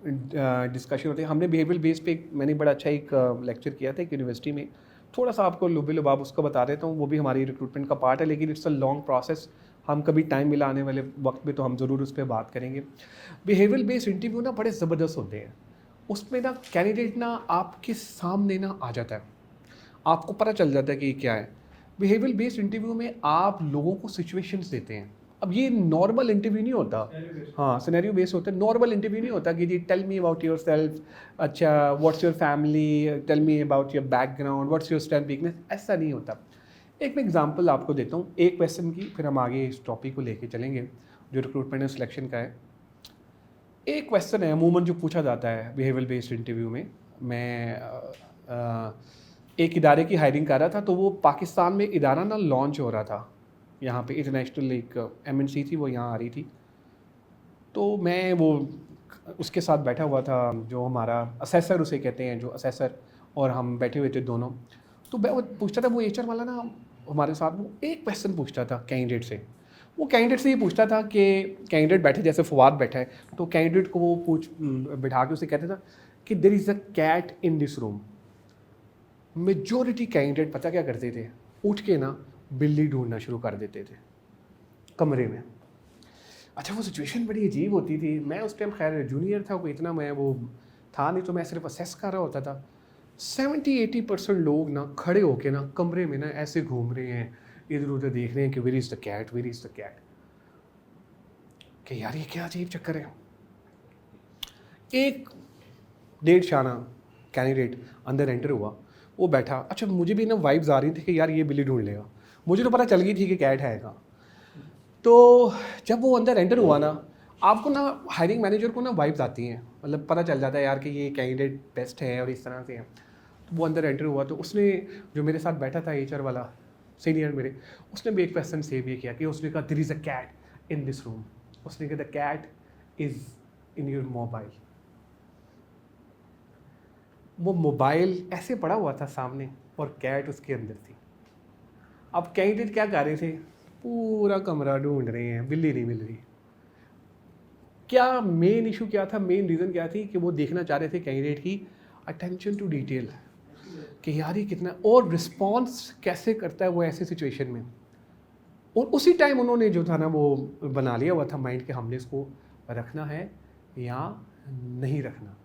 डिस्कशन होते हैं। हमने बिहेवियरल बेस्ड पे मैंने बड़ा अच्छा एक लेक्चर किया था एक यूनिवर्सिटी में, थोड़ा सा आपको लुबे-लुबाब उसका बता देता हूँ, वो भी हमारी रिक्रूटमेंट का पार्ट है, लेकिन इट्स अ लॉन्ग प्रोसेस। हम कभी टाइम मिला आने वाले वक्त में तो हम ज़रूर उस पर बात करेंगे। बिहेवियरल बेस्ड इंटरव्यू ना बड़े ज़बरदस्त होते हैं, उसमें ना कैंडिडेट ना आपके सामने ना आ जाता है, आपको पता चल जाता है कि ये क्या है। बिहेवियर बेस्ड इंटरव्यू में आप लोगों को सिचुएशंस देते हैं। अब ये नॉर्मल इंटरव्यू नहीं होता, हाँ सिनेरियो बेस्ड होता है। नॉर्मल इंटरव्यू नहीं होता कि जी tell me about yourself, अच्छा what's your family, tell me about your background, what's your strength weakness, ऐसा नहीं होता। एक मैं एग्जांपल आपको देता हूँ एक क्वेश्चन की, फिर हम आगे इस टॉपिक को लेके चलेंगे जो रिक्रूटमेंट एंड सिलेक्शन का है। एक क्वेश्चन है अमूमन जो पूछा जाता है बिहेवियर बेस्ड इंटरव्यू में। मैं एक इदारे की हायरिंग कर रहा था, तो वो पाकिस्तान में इदारा ना लॉन्च हो रहा था, यहाँ पे इंटरनेशनल एक MNC थी, वो यहाँ आ रही थी। तो मैं वो उसके साथ बैठा हुआ था, जो हमारा असेसर उसे कहते हैं, जो असेसर और हम बैठे हुए थे दोनों। तो मैं वो पूछता था, वो HR वाला ना हमारे साथ, वो एक क्वेश्चन पूछता था कैंडिडेट से। वो कैंडिडेट से ये पूछता था कि कैंडिडेट बैठे, जैसे फवाद बैठा है, तो कैंडिडेट को वो बिठा के उसे कहता था कि there is a cat in this room. Majority candidate पता क्या करते थे, उठ के ना बिल्ली ढूंढना शुरू कर देते थे कमरे में। अच्छा वो सिचुएशन बड़ी अजीब होती थी। मैं उस टाइम खैर जूनियर था, कोई इतना मैं वो था नहीं, तो मैं सिर्फ असेस कर रहा होता था। 70-80% लोग ना खड़े होके ना कमरे में ना ऐसे घूम रहे हैं, इधर उधर देख रहे हैं कि where is the cat, where is the cat. कि यार ये क्या अजीब चक्कर है। एक 1.5 शाना कैंडिडेट अंदर एंटर हुआ, वो बैठा। अच्छा मुझे भी ना वाइब्स आ रही थी कि यार ये बिल्ली ढूंढ लेगा, मुझे तो पता चल गई थी कि कैट है का। तो जब वो अंदर एंटर हुआ ना, आपको ना हायरिंग मैनेजर को ना वाइब्स आती हैं, मतलब पता चल जाता है यार कि ये कैंडिडेट बेस्ट है और इस तरह से है। तो वो अंदर एंटर हुआ, तो उसने जो मेरे साथ बैठा था HR वाला सीनियर मेरे, उसने भी एक क्वेश्चन सेव ये किया कि उसने कहा there is a cat in this room. उसने कहा the cat is in your mobile. वो मोबाइल ऐसे पड़ा हुआ था सामने और कैट उसके अंदर थी। अब कैंडिडेट क्या कर रहे थे, पूरा कमरा ढूंढ रहे हैं, बिल्ली नहीं मिल रही। क्या मेन इशू क्या था, मेन रीज़न क्या थी कि वो देखना चाह रहे थे कैंडिडेट की अटेंशन टू डिटेल, कि यार ये कितना और रिस्पॉन्स कैसे करता है वो ऐसे सिचुएशन में। और उसी टाइम उन्होंने जो था ना वो बना लिया हुआ था माइंड कि हमने इसको रखना है या नहीं रखना।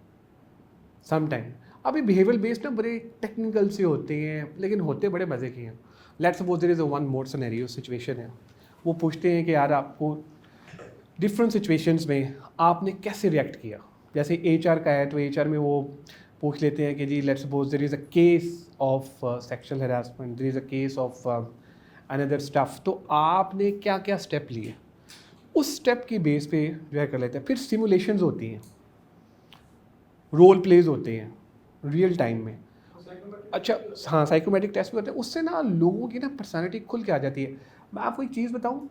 सम टाइम अभी बिहेवियर बेस्ड ना बड़े टेक्निकल से होते हैं, लेकिन होते बड़े मज़े के हैं। Let's suppose there is a one more scenario situation है, वो पूछते हैं कि यार आपको डिफरेंट सिचुएशंस में आपने कैसे रिएक्ट किया। जैसे HR का है, तो HR में वो पूछ लेते हैं कि जी let's suppose there is a case of sexual harassment, there is a case of another stuff, तो आपने क्या क्या स्टेप लिए, उस स्टेप की बेस पे जो है कर लेते हैं। फिर सिमुलेशंस होती हैं, रोल प्लेज होते हैं रियल टाइम में। अच्छा हाँ साइकोमेट्रिक टेस्ट भी होते हैं, उससे ना लोगों की ना पर्सनालिटी खुल के आ जाती है। मैं आपको एक चीज़ बताऊं,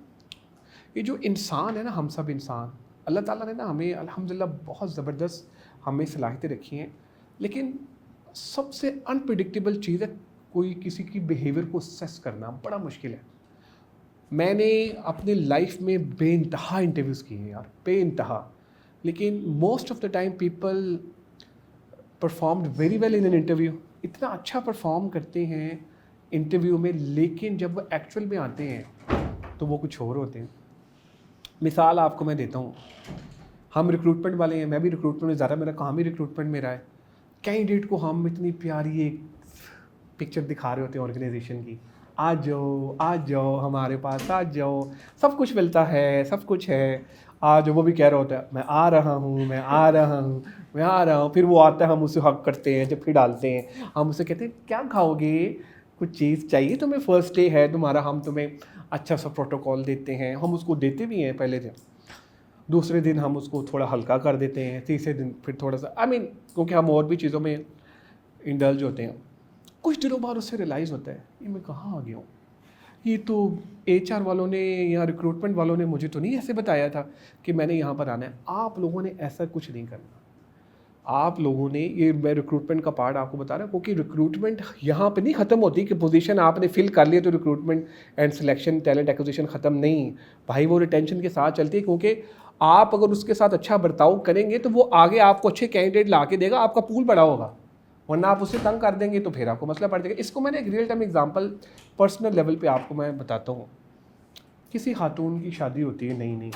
ये जो इंसान है ना, हम सब इंसान, अल्लाह ताला ने ना हमें अल्हम्दुलिल्लाह बहुत ज़बरदस्त हमें सलाहियतें रखी हैं, लेकिन सबसे अनप्रिडिक्टेबल चीज़ है कोई किसी की बिहेवियर को असेस करना बड़ा मुश्किल है। मैंने अपने लाइफ में बेइंतहा इंटरव्यूज़ किए हैं यार, बेइंतहा, लेकिन most of the time people performed very well in an interview, इतना अच्छा परफॉर्म करते हैं इंटरव्यू में, लेकिन जब वो एक्चुअल में आते हैं तो वो कुछ और होते हैं। मिसाल आपको मैं देता हूँ, हम रिक्रूटमेंट वाले हैं, मैं भी रिक्रूटमेंट में ज़्यादा, मेरा काम ही रिक्रूटमेंट में रहा है। कैंडिडेट को हम इतनी प्यारी एक पिक्चर दिखा रहे होते हैं ऑर्गेनाइजेशन की, आ जाओ हमारे पास आ जाओ, सब कुछ मिलता है, सब कुछ है, आज वो भी कह रहा होता है मैं आ रहा हूँ, मैं आ रहा हूँ, मैं आ रहा हूँ। फिर वो आता है, हम उसे हक करते हैं, जब फिर डालते हैं, हम उसे कहते हैं क्या खाओगे, कुछ चीज़ चाहिए तुम्हें, फर्स्ट डे है तुम्हारा, हम तुम्हें अच्छा सा प्रोटोकॉल देते हैं, हम उसको देते भी हैं पहले दिन, दूसरे दिन हम उसको थोड़ा हल्का कर देते हैं, तीसरे दिन फिर थोड़ा सा क्योंकि हम और भी चीज़ों में इंडल्ज होते हैं। कुछ दिनों बाद उससे रियलाइज़ होता है ये मैं कहाँ आ गया हूँ, ये तो HR वालों ने या रिक्रूटमेंट वालों ने मुझे तो नहीं ऐसे बताया था कि मैंने यहाँ पर आना है। आप लोगों ने ऐसा कुछ नहीं करना। आप लोगों ने, ये मैं रिक्रूटमेंट का पार्ट आपको बता रहा हूँ, क्योंकि रिक्रूटमेंट यहाँ पे नहीं ख़त्म होती कि पोजीशन आपने फिल कर लिया तो recruitment and selection talent acquisition ख़त्म नहीं भाई, वो रिटेंशन के साथ चलती है। क्योंकि आप अगर उसके साथ अच्छा बर्ताव करेंगे तो वो आगे आपको अच्छे कैंडिडेट ला के देगा, आपका पूल बड़ा होगा, वरना आप उसे तंग कर देंगे तो फिर आपको मसला पड़ जाएगा। इसको मैंने एक real time example personal level पे आपको मैं बताता हूँ। किसी खातून की शादी होती है नई नई,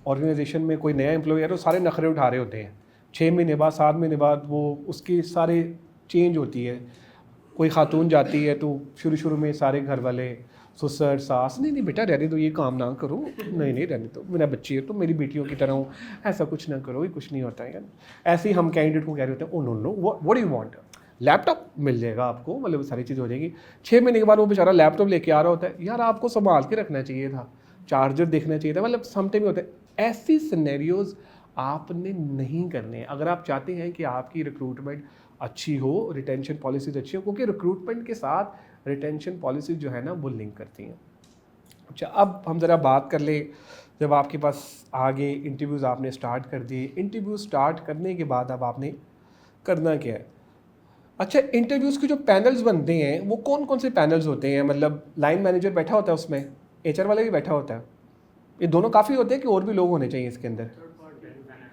ऑर्गेनाइजेशन में कोई नया एम्प्लॉय है तो सारे नखरे उठा रहे होते हैं 6 महीने बाद 7 महीने बाद वो उसकी सारे चेंज होती है। कोई खातून जाती है तो शुरू में सारे घर वाले ससुर सास, नहीं बेटा रहने दो, ये काम ना करो, नहीं रहने दो, मेरा बच्ची है तो मेरी बेटियों की तरह हूँ, ऐसा कुछ ना करो, ये कुछ नहीं होता है। ऐसे ही हम कैंडिडेट को कह रहे होते हैं, oh no what do you want, laptop मिल जाएगा आपको, मतलब सारी चीज़ हो जाएगी। 6 महीने के बाद वो बेचारा लैपटॉप लेके आ रहा होता है, यार आपको संभाल के रखना चाहिए था, चार्जर देखना चाहिए था, मतलब समटाइम होता है। ऐसी सिनेरियोज आपने नहीं करने। अगर आप चाहते हैं कि आपकी रिक्रूटमेंट अच्छी हो, रिटेंशन पॉलिसीज अच्छी हो, क्योंकि रिक्रूटमेंट के साथ रिटेंशन पॉलिसीज जो है ना वो लिंक करती हैं। अच्छा, अब हम ज़रा बात कर ले, जब आपके पास आगे इंटरव्यूज़ आपने स्टार्ट कर दिए, इंटरव्यू स्टार्ट करने के बाद अब आपने करना क्या है। अच्छा, इंटरव्यूज़ के जो पैनल्स बनते हैं वो कौन कौन से पैनल्स होते हैं, मतलब लाइन मैनेजर बैठा होता है उसमें, HR वाला भी बैठा होता है, ये दोनों काफ़ी होते हैं कि और भी लोग होने चाहिए इसके अंदर?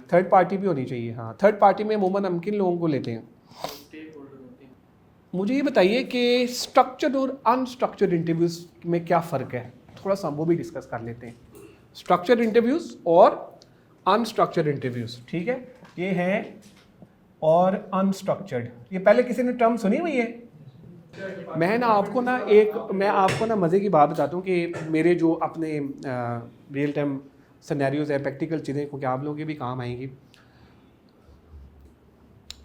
थर्ड पार्टी भी होनी चाहिए। हाँ, थर्ड पार्टी में अमूमन हम किन लोगों को लेते हैं? मुझे ये बताइए कि स्ट्रक्चर्ड और अनस्ट्रक्चर्ड इंटरव्यूज़ में क्या फ़र्क है, थोड़ा सा वो भी डिस्कस कर लेते हैं। स्ट्रक्चर्ड इंटरव्यूज़ और अनस्ट्रक्चर्ड इंटरव्यूज़, ठीक है, ये हैं, और अनस्ट्रक्चर्ड, ये पहले किसी ने टर्म सुनी हुई है? मैं आपको ना मज़े की बात बताता हूँ कि मेरे जो अपने रियल टाइम सिनेरियोज़ है, प्रैक्टिकल चीज़ें, क्योंकि आप लोगों के भी काम आएंगी।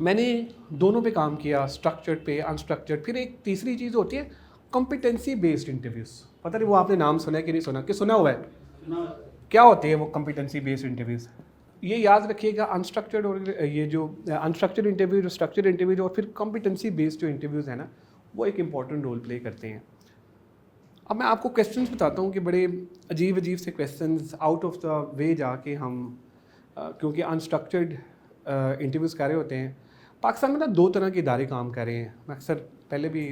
मैंने दोनों पे काम किया, स्ट्रक्चर्ड पे, अनस्ट्रक्चर्ड। फिर एक तीसरी चीज़ होती है कॉम्पिटेंसी बेस्ड इंटरव्यूज़। पता नहीं वो आपने नाम सुना है कि नहीं सुना, कि सुना हुआ है? क्या होते हैं वो कॉम्पिटेंसी बेस्ड इंटरव्यूज़? ये याद रखिएगा, अनस्ट्रक्चर्ड और ये जो अनस्ट्रक्चर्ड इंटरव्यूज, स्ट्रक्चर्ड इंटरव्यूज और फिर कॉम्पिटेंसी बेस्ड जो इंटरव्यूज़ है ना, वो एक इंपॉर्टेंट रोल प्ले करते हैं। अब मैं आपको क्वेश्चंस बताता हूँ कि बड़े अजीब से questions out of the way जाके हम क्योंकि अनस्ट्रक्चर्ड इंटरव्यूज़ कर रहे होते हैं। पाकिस्तान में ना 2 तरह के इदारे काम कर रहे हैं, मैं अक्सर पहले भी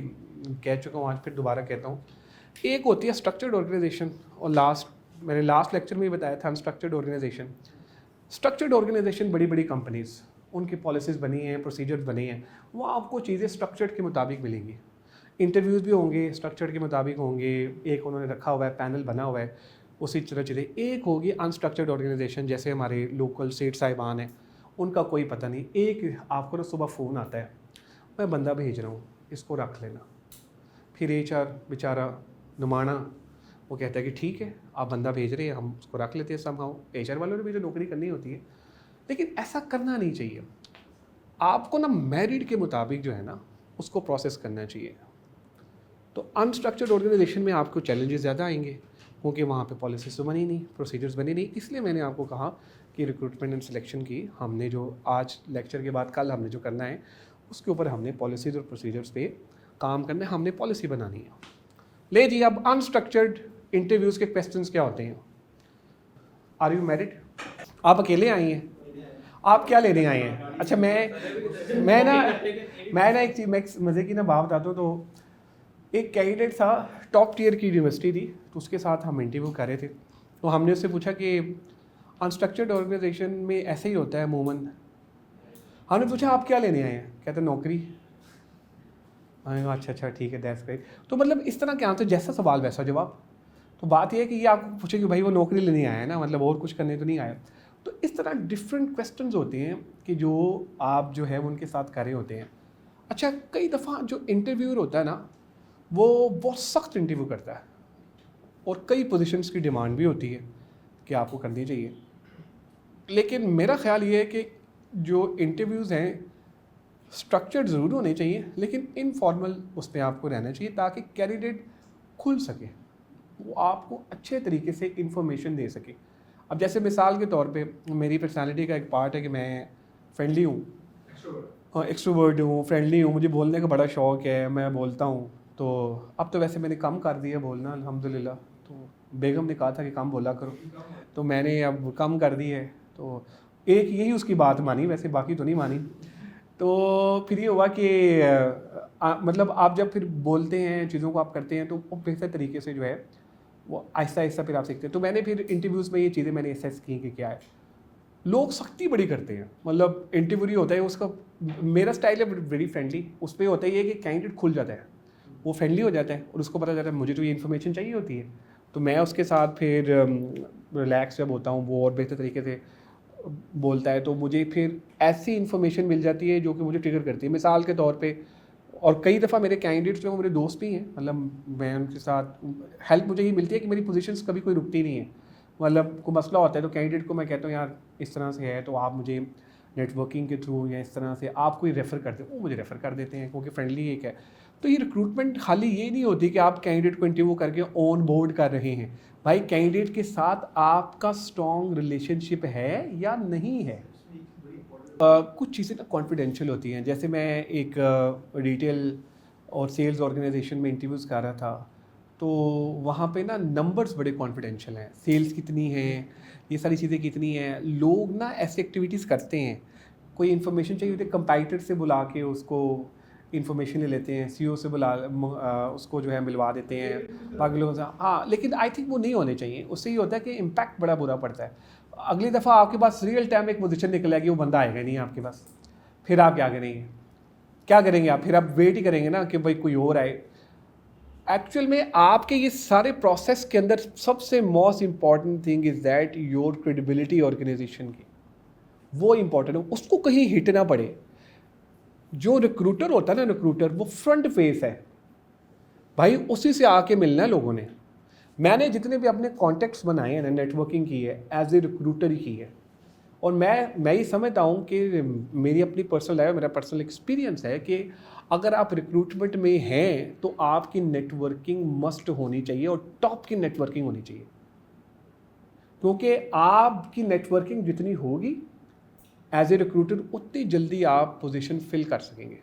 कह चुका हूँ, आज फिर दोबारा कहता हूँ। एक होती है स्ट्रक्चर्ड ऑर्गेनाइजेशन, और मैंने लास्ट लेक्चर में ही बताया था अनस्ट्रक्चर्ड ऑर्गेनाइजेशन। स्ट्रक्चर्ड ऑर्गेनाइजेशन बड़ी कंपनीज़, उनकी पॉलिसीज़ बनी हैं, प्रोसीजर्स बनी हैं, वो आपको चीज़ें स्ट्रक्चर्ड के मुताबिक मिलेंगी। इंटरव्यूज़ भी होंगे स्ट्रक्चर्ड के मुताबिक होंगे, एक उन्होंने रखा हुआ है, पैनल बना हुआ है, उसी तरह चीज़ें। एक होगी अनस्ट्रक्चर्ड ऑर्गेनाइजेशन, जैसे हमारे लोकल सेठ साहिबान हैं, उनका कोई पता नहीं। एक आपको ना सुबह फ़ोन आता है, मैं बंदा भेज रहा हूँ, इसको रख लेना। फिर HR बेचारा नुमाना वो कहता है कि ठीक है, आप बंदा भेज रहे हैं, हम उसको रख लेते हैं। समहाउ HR वालों ने भी जो नौकरी करनी होती है, लेकिन ऐसा करना नहीं चाहिए। आपको ना मेरिट के मुताबिक जो है ना उसको प्रोसेस करना चाहिए। तो अनस्ट्रक्चर्ड ऑर्गेनाइजेशन में आपको चैलेंजेस ज़्यादा आएंगे, क्योंकि वहाँ पे पॉलिसीज तो बनी नहीं, प्रोसीजर्स बनी नहीं। इसलिए मैंने आपको कहा कि रिक्रूटमेंट एंड सिलेक्शन की हमने जो आज लेक्चर के बाद कल हमने जो करना है, उसके ऊपर हमने पॉलिसीज और प्रोसीजर्स पे काम करना है, हमने पॉलिसी बनानी है। ले जी, अब अनस्ट्रक्चर्ड इंटरव्यूज़ के क्वेश्चंस क्या होते हैं? Are you married? आप अकेले आई हैं? आप क्या लेने आए हैं? अच्छा, मैं ना एक चीज़, मैं मज़े की ना बात बताता हूँ। तो एक कैंडिडेट था, टॉप टियर की यूनिवर्सिटी थी, तो उसके साथ हम इंटरव्यू कर रहे थे। तो हमने उससे पूछा कि अनस्ट्रक्चर्ड ऑर्गेनाइजेशन में ऐसे ही होता है अमूमन। हमने पूछा आप क्या लेने आए हैं? कहते नौकरी। अच्छा ठीक है, दैट्स ग्रेट। तो मतलब इस तरह क्या आंसर, जैसा सवाल वैसा जवाब। तो बात यह है कि ये आपको पूछे कि भाई वो नौकरी लेने आया है ना, मतलब और कुछ करने तो नहीं आया। तो इस तरह डिफरेंट क्वेश्चंस होते हैं कि जो आप जो है उनके साथ कर रहे होते हैं। अच्छा, कई दफ़ा जो इंटरव्यूअर होता है ना, वो बहुत सख्त इंटरव्यू करता है, और कई पोजीशंस की डिमांड भी होती है कि आपको करनी चाहिए। लेकिन मेरा ख्याल ये है कि जो इंटरव्यूज़ हैं स्ट्रक्चर्ड ज़रूर होने चाहिए, लेकिन इनफॉर्मल उस पर आपको रहना चाहिए, ताकि कैंडिडेट खुल सके, वो आपको अच्छे तरीके से इंफॉर्मेशन दे सके। अब जैसे मिसाल के तौर पे मेरी पर्सनालिटी का एक पार्ट है कि मैं फ्रेंडली हूँ, एक्सट्रोवर्ट हूँ, फ्रेंडली हूँ, मुझे बोलने का बड़ा शौक़ है, मैं बोलता हूँ। तो अब तो वैसे मैंने कम कर दिया बोलना, अल्हम्दुलिल्लाह। तो बेगम ने कहा था कि कम बोला करो, तो मैंने अब कम कर दी है। तो एक यही उसकी बात मानी, वैसे बाकी तो नहीं मानी। तो फिर ये हुआ कि मतलब आप जब फिर बोलते हैं, चीज़ों को आप करते हैं, तो वो बेहतर तरीके से जो है वो आहिस्ता फिर आप सीखते हैं। तो मैंने फिर इंटरव्यूज़ में ये चीज़ें मैंने एसेस की कि क्या है। लोग सख्ती बड़ी करते हैं, मतलब इंटरव्यू होता है उसका, मेरा स्टाइल है वेरी फ्रेंडली। उस पर होता है ये कि कैंडिडेट खुल जाता है, वो फ्रेंडली हो जाता है, और उसको पता चलता है मुझे तो ये इन्फॉर्मेशन चाहिए होती है। तो मैं उसके साथ फिर रिलैक्स जब होता हूँ, वो और बेहतर तरीके से बोलता है तो मुझे फिर ऐसी इन्फॉर्मेशन मिल जाती है जो कि मुझे ट्रिगर करती है। मिसाल के तौर पे, और कई दफ़ा मेरे कैंडिडेट्स जो मेरे दोस्त भी हैं, मतलब मैं उनके साथ हेल्प मुझे ये मिलती है कि मेरी पोजीशंस कभी कोई रुकती नहीं है। मतलब कोई मसला होता है तो कैंडिडेट को मैं कहता हूँ यार इस तरह से है तो आप मुझे नेटवर्किंग के थ्रू या इस तरह से आप कोई रेफ़र करते हैं, वो मुझे रेफ़र कर देते हैं क्योंकि फ्रेंडली एक है। तो ये रिक्रूटमेंट खाली ये नहीं होती कि आप कैंडिडेट को इंटरव्यू करके ऑन बोर्ड कर रहे हैं। भाई कैंडिडेट के साथ आपका स्ट्रॉन्ग रिलेशनशिप है या नहीं है। कुछ चीज़ें ना कॉन्फिडेंशियल होती हैं। जैसे मैं एक रिटेल और सेल्स ऑर्गेनाइजेशन में इंटरव्यूज़ कर रहा था, तो वहाँ पे ना नंबर्स बड़े कॉन्फिडेंशियल हैं, सेल्स कितनी है, ये सारी चीज़ें कितनी हैं। लोग ना ऐसी एक्टिविटीज़ करते हैं, कोई इन्फॉर्मेशन चाहिए होती है कंपाइटर से बुला के उसको इन्फॉर्मेशन ले लेते हैं, सीईओ से बुला उसको जो है मिलवा देते हैं बाकी लोगों से। हाँ, लेकिन आई थिंक वो नहीं होने चाहिए। उससे ये होता है कि इम्पैक्ट बड़ा बुरा पड़ता है। अगली दफ़ा आपके पास रियल टाइम एक पोजीशन निकल आएगी, वो बंदा आएगा नहीं आपके पास, फिर आप क्या करेंगे? क्या करेंगे आप? फिर आप वेट ही करेंगे ना कि भाई कोई और आए। एक्चुअल में आपके ये सारे प्रोसेस के अंदर सबसे most important thing is that your credibility organisation की, वो इम्पॉर्टेंट है, उसको कहीं हिट ना पड़े। जो रिक्रूटर होता है ना, रिक्रूटर वो फ्रंट फेस है भाई, उसी से आके मिलना है लोगों ने। मैंने जितने भी अपने कॉन्टेक्ट्स बनाए हैं ना, नेटवर्किंग की है एज ए रिक्रूटर ही की है। और मैं ये समझता हूँ कि मेरी अपनी पर्सनल लाइफ, मेरा पर्सनल एक्सपीरियंस है कि अगर आप रिक्रूटमेंट में हैं तो आपकी नेटवर्किंग मस्ट होनी चाहिए और टॉप की नेटवर्किंग होनी चाहिए, क्योंकि आपकी नेटवर्किंग जितनी होगी एज ए रिक्रूटर उतनी जल्दी आप पोजीशन फिल कर सकेंगे।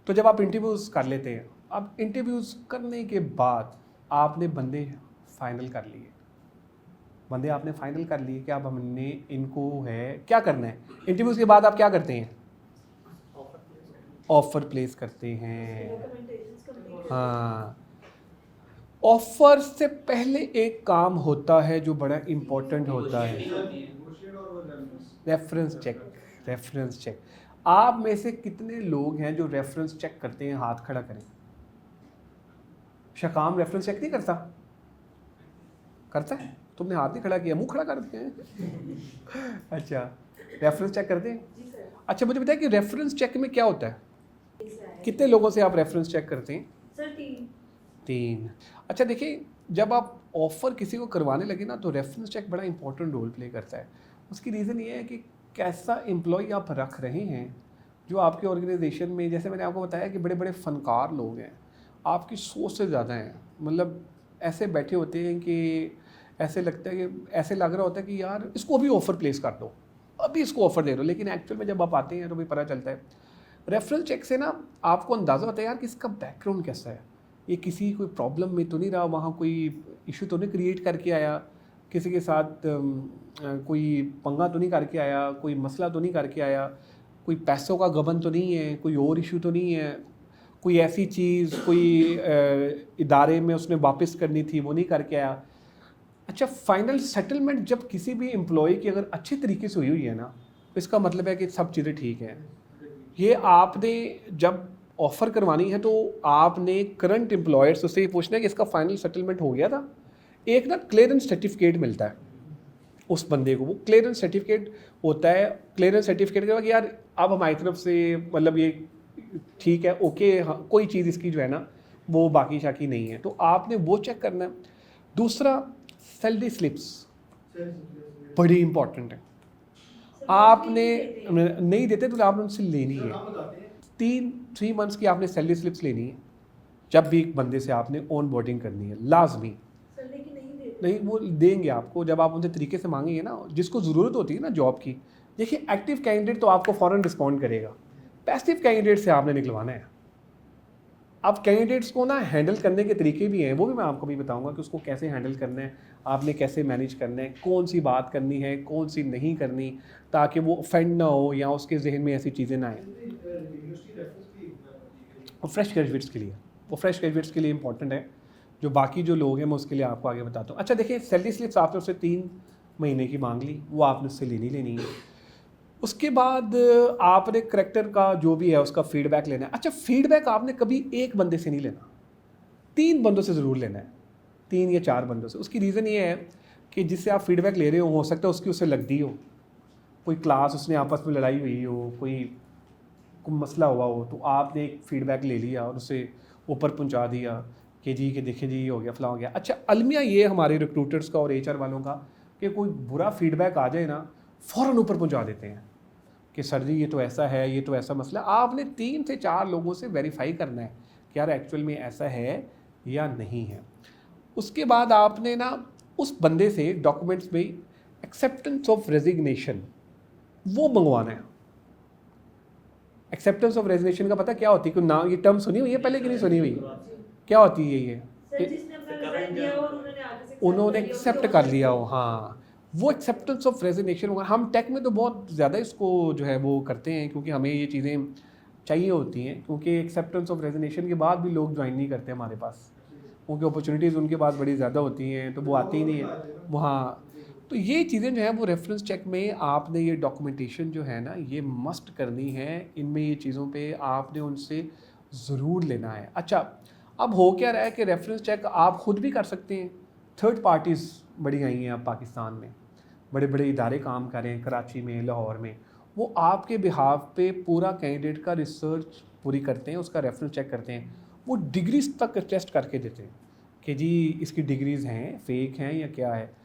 तो जब आप इंटरव्यूज़ कर लेते हैं, अब इंटरव्यूज़ करने के बाद आपने बंदे फाइनल कर लिए, बंदे आपने फाइनल कर लिए कि अब हमने इनको है क्या करना है। इंटरव्यूज़ के बाद आप क्या करते हैं? ऑफ़र प्लेस करते हैं। Recommendations complete हाँ, ऑफ़र से पहले एक काम होता है जो बड़ा इम्पोर्टेंट होता है, negotiate और वो रेफरेंस चेक। Reference check. आप में से कितने लोग हैं जो रेफरेंस चेक करते हैं? हाथ खड़ा करें। शकाम रेफरेंस चेक नहीं करता? करता है? तुमने हाथ नहीं खड़ा किया, मुंह खड़ा कर दिया है। अच्छा, रेफरेंस चेक करते हैं? जी सर। अच्छा, मुझे बताइए कि रेफरेंस चेक में क्या होता है? सर कितने लोगों से आप रेफरेंस चेक करते हैं? 3 अच्छा देखिए, जब आप ऑफ़र किसी को करवाने लगे ना तो रेफरेंस चेक बड़ा इंपॉर्टेंट रोल प्ले करता है। उसकी रीज़न ये है कि कैसा एम्प्लॉय आप रख रहे हैं जो आपके ऑर्गेनाइजेशन में। जैसे मैंने आपको बताया कि बड़े बड़े फ़नकार लोग हैं, आपकी सोच से ज़्यादा हैं। मतलब ऐसे बैठे होते हैं कि ऐसे लगता है कि ऐसे लग रहा होता है कि यार इसको अभी ऑफ़र प्लेस कर दो, अभी इसको ऑफ़र दे दो। लेकिन एक्चुअल में जब आप आते हैं तो भी पता चलता है रेफरेंस चेक से ना आपको अंदाज़ा होता है यार कि इसका बैकग्राउंड कैसा है, ये किसी कोई प्रॉब्लम में तो नहीं रहा, वहाँ कोई इशू तो नहीं क्रिएट करके आया, किसी के साथ कोई पंगा तो नहीं करके आया, कोई मसला तो नहीं करके आया, कोई पैसों का गबन तो नहीं है, कोई और इशू तो नहीं है, कोई ऐसी चीज़ कोई इदारे में उसने वापस करनी थी वो नहीं करके आया। अच्छा, फाइनल सेटलमेंट जब किसी भी एम्प्लॉय की अगर अच्छी तरीके से हुई है ना, तो इसका मतलब है कि सब चीज़ें ठीक हैं। ये आपने जब ऑफ़र करवानी है तो आपने करंट एम्प्लॉयर्स उससे ये पूछना है कि इसका फाइनल सेटलमेंट हो गया था। एक ना क्लियरेंस सर्टिफिकेट मिलता है उस बंदे को, वो क्लियरेंस सर्टिफिकेट होता है। क्लियरेंस सर्टिफिकेट के बाद यार अब हमारी तरफ से मतलब ये ठीक है, ओके, हाँ, कोई चीज़ इसकी जो है ना वो बाकी शाकी नहीं है, तो आपने वो चेक करना है। दूसरा, सैलरी स्लिप्स बड़ी इंपॉर्टेंट है। आपने नहीं देते तो आपने उनसे लेनी है। 3 मंथ्स की आपने सैलरी स्लिप्स लेनी है जब भी एक बंदे से आपने ऑन बोर्डिंग करनी है, लाजमी। सर लेकिन नहीं देते। नहीं, वो देंगे आपको जब आप उनसे तरीके से मांगेंगे ना, जिसको ज़रूरत होती है ना जॉब की। देखिए, एक्टिव कैंडिडेट तो आपको फ़ौरन रिस्पॉन्ड करेगा, पैसिव कैंडिडेट से आपने निकलवाना है। अब कैंडिडेट्स को ना हैंडल करने के तरीके भी हैं, वो भी मैं आपको भी बताऊंगा कि उसको कैसे हैंडल करना है, आपने कैसे मैनेज करना है, कौन सी बात करनी है, कौन सी नहीं करनी, ताकि वो ऑफेंड ना हो या उसके जहन में ऐसी चीज़ें ना आएँ। और फ्रेश ग्रेजुएट्स के लिए, वो फ्रेश ग्रेजुएट्स के लिए इंपॉर्टेंट है। जो बाकी जो लोग हैं मैं उसके लिए आपको आगे बताता हूँ। अच्छा देखिए, सैलरी स्लिप्स आपने उससे 3 महीने की मांग ली, वो आपने उससे लेनी है। उसके बाद आपने करेक्टर का जो भी है उसका फीडबैक लेना है। अच्छा, फीडबैक आपने कभी एक बंदे से नहीं लेना, 3 बंदों से ज़रूर लेना है, 3 या 4 बंदों से। उसकी रीज़न ये है कि जिससे आप फीडबैक ले रहे हो सकता है उसकी उससे लगती कोई क्लास उसने आपस में लड़ाई हुई हो, कोई मसला हुआ हो, तो आपने एक फ़ीडबैक ले लिया और उसे ऊपर पहुंचा दिया कि जी कि देखिए जी ये हो गया, फलां हो गया। अच्छा, अलमिया ये हमारे रिक्रूटर्स का और HR वालों का कि कोई बुरा फीडबैक आ जाए ना, फ़ौरन ऊपर पहुंचा देते हैं कि सर जी ये तो ऐसा है, ये तो ऐसा मसला। आपने 3 से 4 लोगों से वेरीफाई करना है कि यार एक्चुअल में ऐसा है या नहीं है। उसके बाद आपने ना उस बंदे से डॉक्यूमेंट्स में एक्सेप्टेंस ऑफ रेजिग्नेशन वो मंगवाना है। एक्सेप्टेंस ऑफ रेजिग्नेशन का पता क्या होती है? कि ना ये टर्म सुनी हुई है पहले कि नहीं सुनी हुई? क्या होती है ये? सर जिसने अपना रिजाइन दिया और उन्होंने आगे से उन्होंने एक्सेप्ट कर लिया हो, हाँ, वो एक्सेप्टेंस ऑफ रेजिग्नेशन होगा। हम टेक में तो बहुत ज़्यादा इसको जो है वो करते हैं, क्योंकि हमें ये चीज़ें चाहिए होती हैं, क्योंकि एक्सेप्टेंस ऑफ रेजिग्नेशन के बाद भी लोग ज्वाइन नहीं करते हमारे पास, क्योंकि अपॉर्चुनिटीज़ उनके पास बड़ी ज़्यादा होती हैं, तो वो आती ही नहीं है वहाँ। तो ये चीज़ें जो है वो रेफरेंस चेक में आपने ये डॉक्यूमेंटेशन जो है ना ये मस्ट करनी है। इनमें ये चीज़ों पे आपने उनसे ज़रूर लेना है। अच्छा, अब हो क्या रहा है कि रेफरेंस चेक आप ख़ुद भी कर सकते हैं। थर्ड पार्टीज़ बड़ी आई हैं अब पाकिस्तान में, बड़े बड़े इदारे काम कर रहे हैं कराची में, लाहौर में। वो आपके बिहाफ पे पूरा कैंडिडेट का रिसर्च पूरी करते हैं, उसका रेफरेंस चेक करते हैं, वो डिग्रीज तक टेस्ट करके देते हैं कि जी इसकी डिग्रीज़ हैं, फेक हैं या क्या है।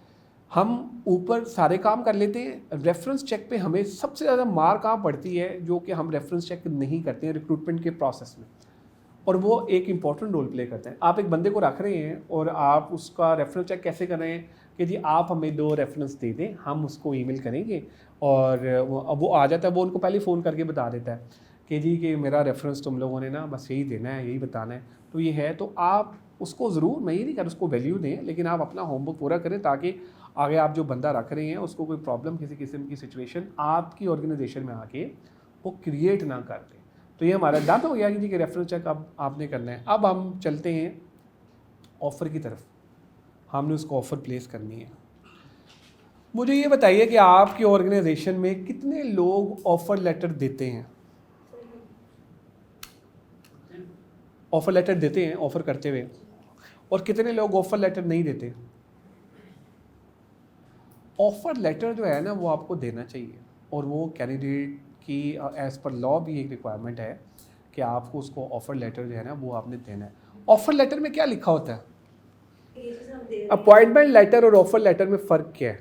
हम ऊपर सारे काम कर लेते हैं, रेफरेंस चेक पे हमें सबसे ज़्यादा मार कहाँ पड़ती है, जो कि हम रेफरेंस चेक नहीं करते हैं रिक्रूटमेंट के प्रोसेस में, और वो एक इम्पॉर्टेंट रोल प्ले करते हैं। आप एक बंदे को रख रहे हैं और आप उसका रेफरेंस चेक कैसे कर रहे हैं कि जी आप हमें 2 रेफरेंस दे दें, हम उसको ईमेल करेंगे और वो आ जाता है। वो उनको पहले फ़ोन करके बता देता है कि जी कि मेरा रेफरेंस तुम लोगों ने ना बस यही देना है, यही बताना है, तो ये है। तो आप उसको ज़रूर, मैं ये नहीं कर उसको वैल्यू दें, लेकिन आप अपना होमवर्क पूरा करें ताकि आगे आप जो बंदा रख रहे हैं उसको कोई प्रॉब्लम, किसी किस्म की सिचुएशन आपकी ऑर्गेनाइजेशन में आके वो क्रिएट ना कर दे। तो ये हमारा डन हो गया कि जी कि रेफरेंस चेक अब आपने करना है। अब हम चलते हैं ऑफ़र की तरफ, हमने उसको ऑफ़र प्लेस करनी है। मुझे ये बताइए कि आपकी ऑर्गेनाइजेशन में कितने लोग ऑफ़र लेटर देते हैं? ऑफ़र लेटर देते हैं ऑफ़र करते हुए, और कितने लोग ऑफ़र लेटर नहीं देते? ऑफ़र लेटर जो है ना वो आपको देना चाहिए, और वो कैंडिडेट की एज़ पर लॉ भी एक रिक्वायरमेंट है कि आपको उसको ऑफ़र लेटर जो है ना वो आपने देना है। ऑफ़र लेटर में क्या लिखा होता है? ये चीज़ हम दे रहे हैं। अपॉइंटमेंट लेटर और ऑफ़र लेटर में फ़र्क क्या है?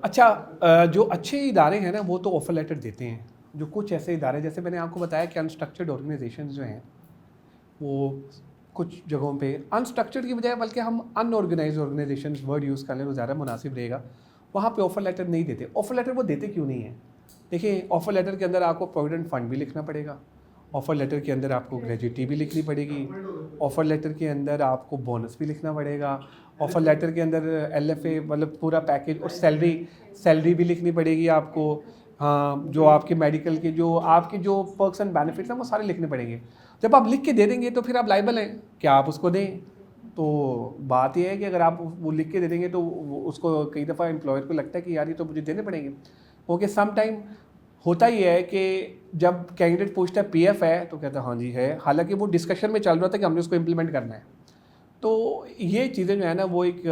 अच्छा, जो अच्छे इदारे हैं ना वो तो ऑफ़र लेटर देते हैं। जो कुछ ऐसे इदारे, जैसे मैंने आपको बताया कि अनस्ट्रक्चर्ड ऑर्गेनाइजेशंस जो हैं वो कुछ जगहों पे अनस्ट्रक्चर्ड की बजाय बल्कि हम अनऑर्गेनाइज्ड ऑर्गेनाइजेशंस वर्ड यूज़ कर लें तो ज़्यादा मुनासिब रहेगा, वहाँ पे ऑफ़र लेटर नहीं देते। ऑफ़र लेटर वो देते क्यों नहीं है? देखिए, ऑफ़र लेटर के अंदर आपको प्रोविडेंट फ़ंड भी लिखना पड़ेगा, ऑफ़र लेटर के अंदर आपको ग्रेजुटी भी लिखनी पड़ेगी, ऑफ़र लेटर के अंदर आपको बोनस भी लिखना पड़ेगा, ऑफ़र लेटर के अंदर LFA मतलब पूरा पैकेज, और सैलरी भी लिखनी पड़ेगी आपको। हाँ, जो आपके मेडिकल के जो आपके जो पर्क्स एंड बेनिफिट्स हैं वो सारे लिखने पड़ेंगे। जब आप लिख के दे देंगे तो फिर आप लायबल हैं कि आप उसको दें। तो बात यह है कि अगर आप वो लिख के दे देंगे तो उसको कई दफ़ा एम्प्लॉयर को लगता है कि यार ये तो मुझे देने पड़ेंगे, क्योंकि सम टाइम होता ही है कि जब कैंडिडेट पूछता है PF है तो कहता है हाँ जी है, हालांकि वो डिस्कशन में चल रहा था कि हमने उसको इम्प्लीमेंट करना है। तो ये चीज़ें जो है ना वो एक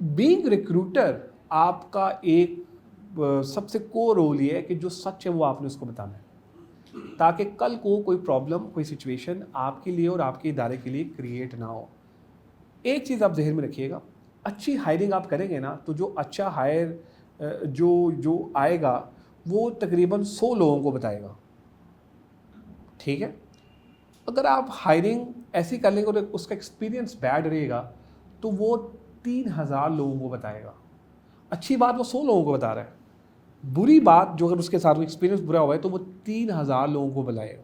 बीइंग रिक्रूटर आपका एक सबसे कोर रोल ये है कि जो सच है वो आपने उसको बताना है, ताकि कल को कोई प्रॉब्लम, कोई सिचुएशन आपके लिए और आपके इदारे के लिए क्रिएट ना हो। एक चीज़ आप जहन में रखिएगा, अच्छी हायरिंग आप करेंगे ना तो जो अच्छा हायर जो आएगा वो तकरीबन 100 लोगों को बताएगा, ठीक है। अगर आप हायरिंग ऐसी कर लेंगे और उसका एक्सपीरियंस बैड रहेगा तो वो 3000 लोगों को बताएगा। अच्छी बात वो 100 लोगों को बता रहा है, बुरी बात जो अगर उसके साथ एक्सपीरियंस बुरा हुआ है तो वो 3000 लोगों को बुलाएगा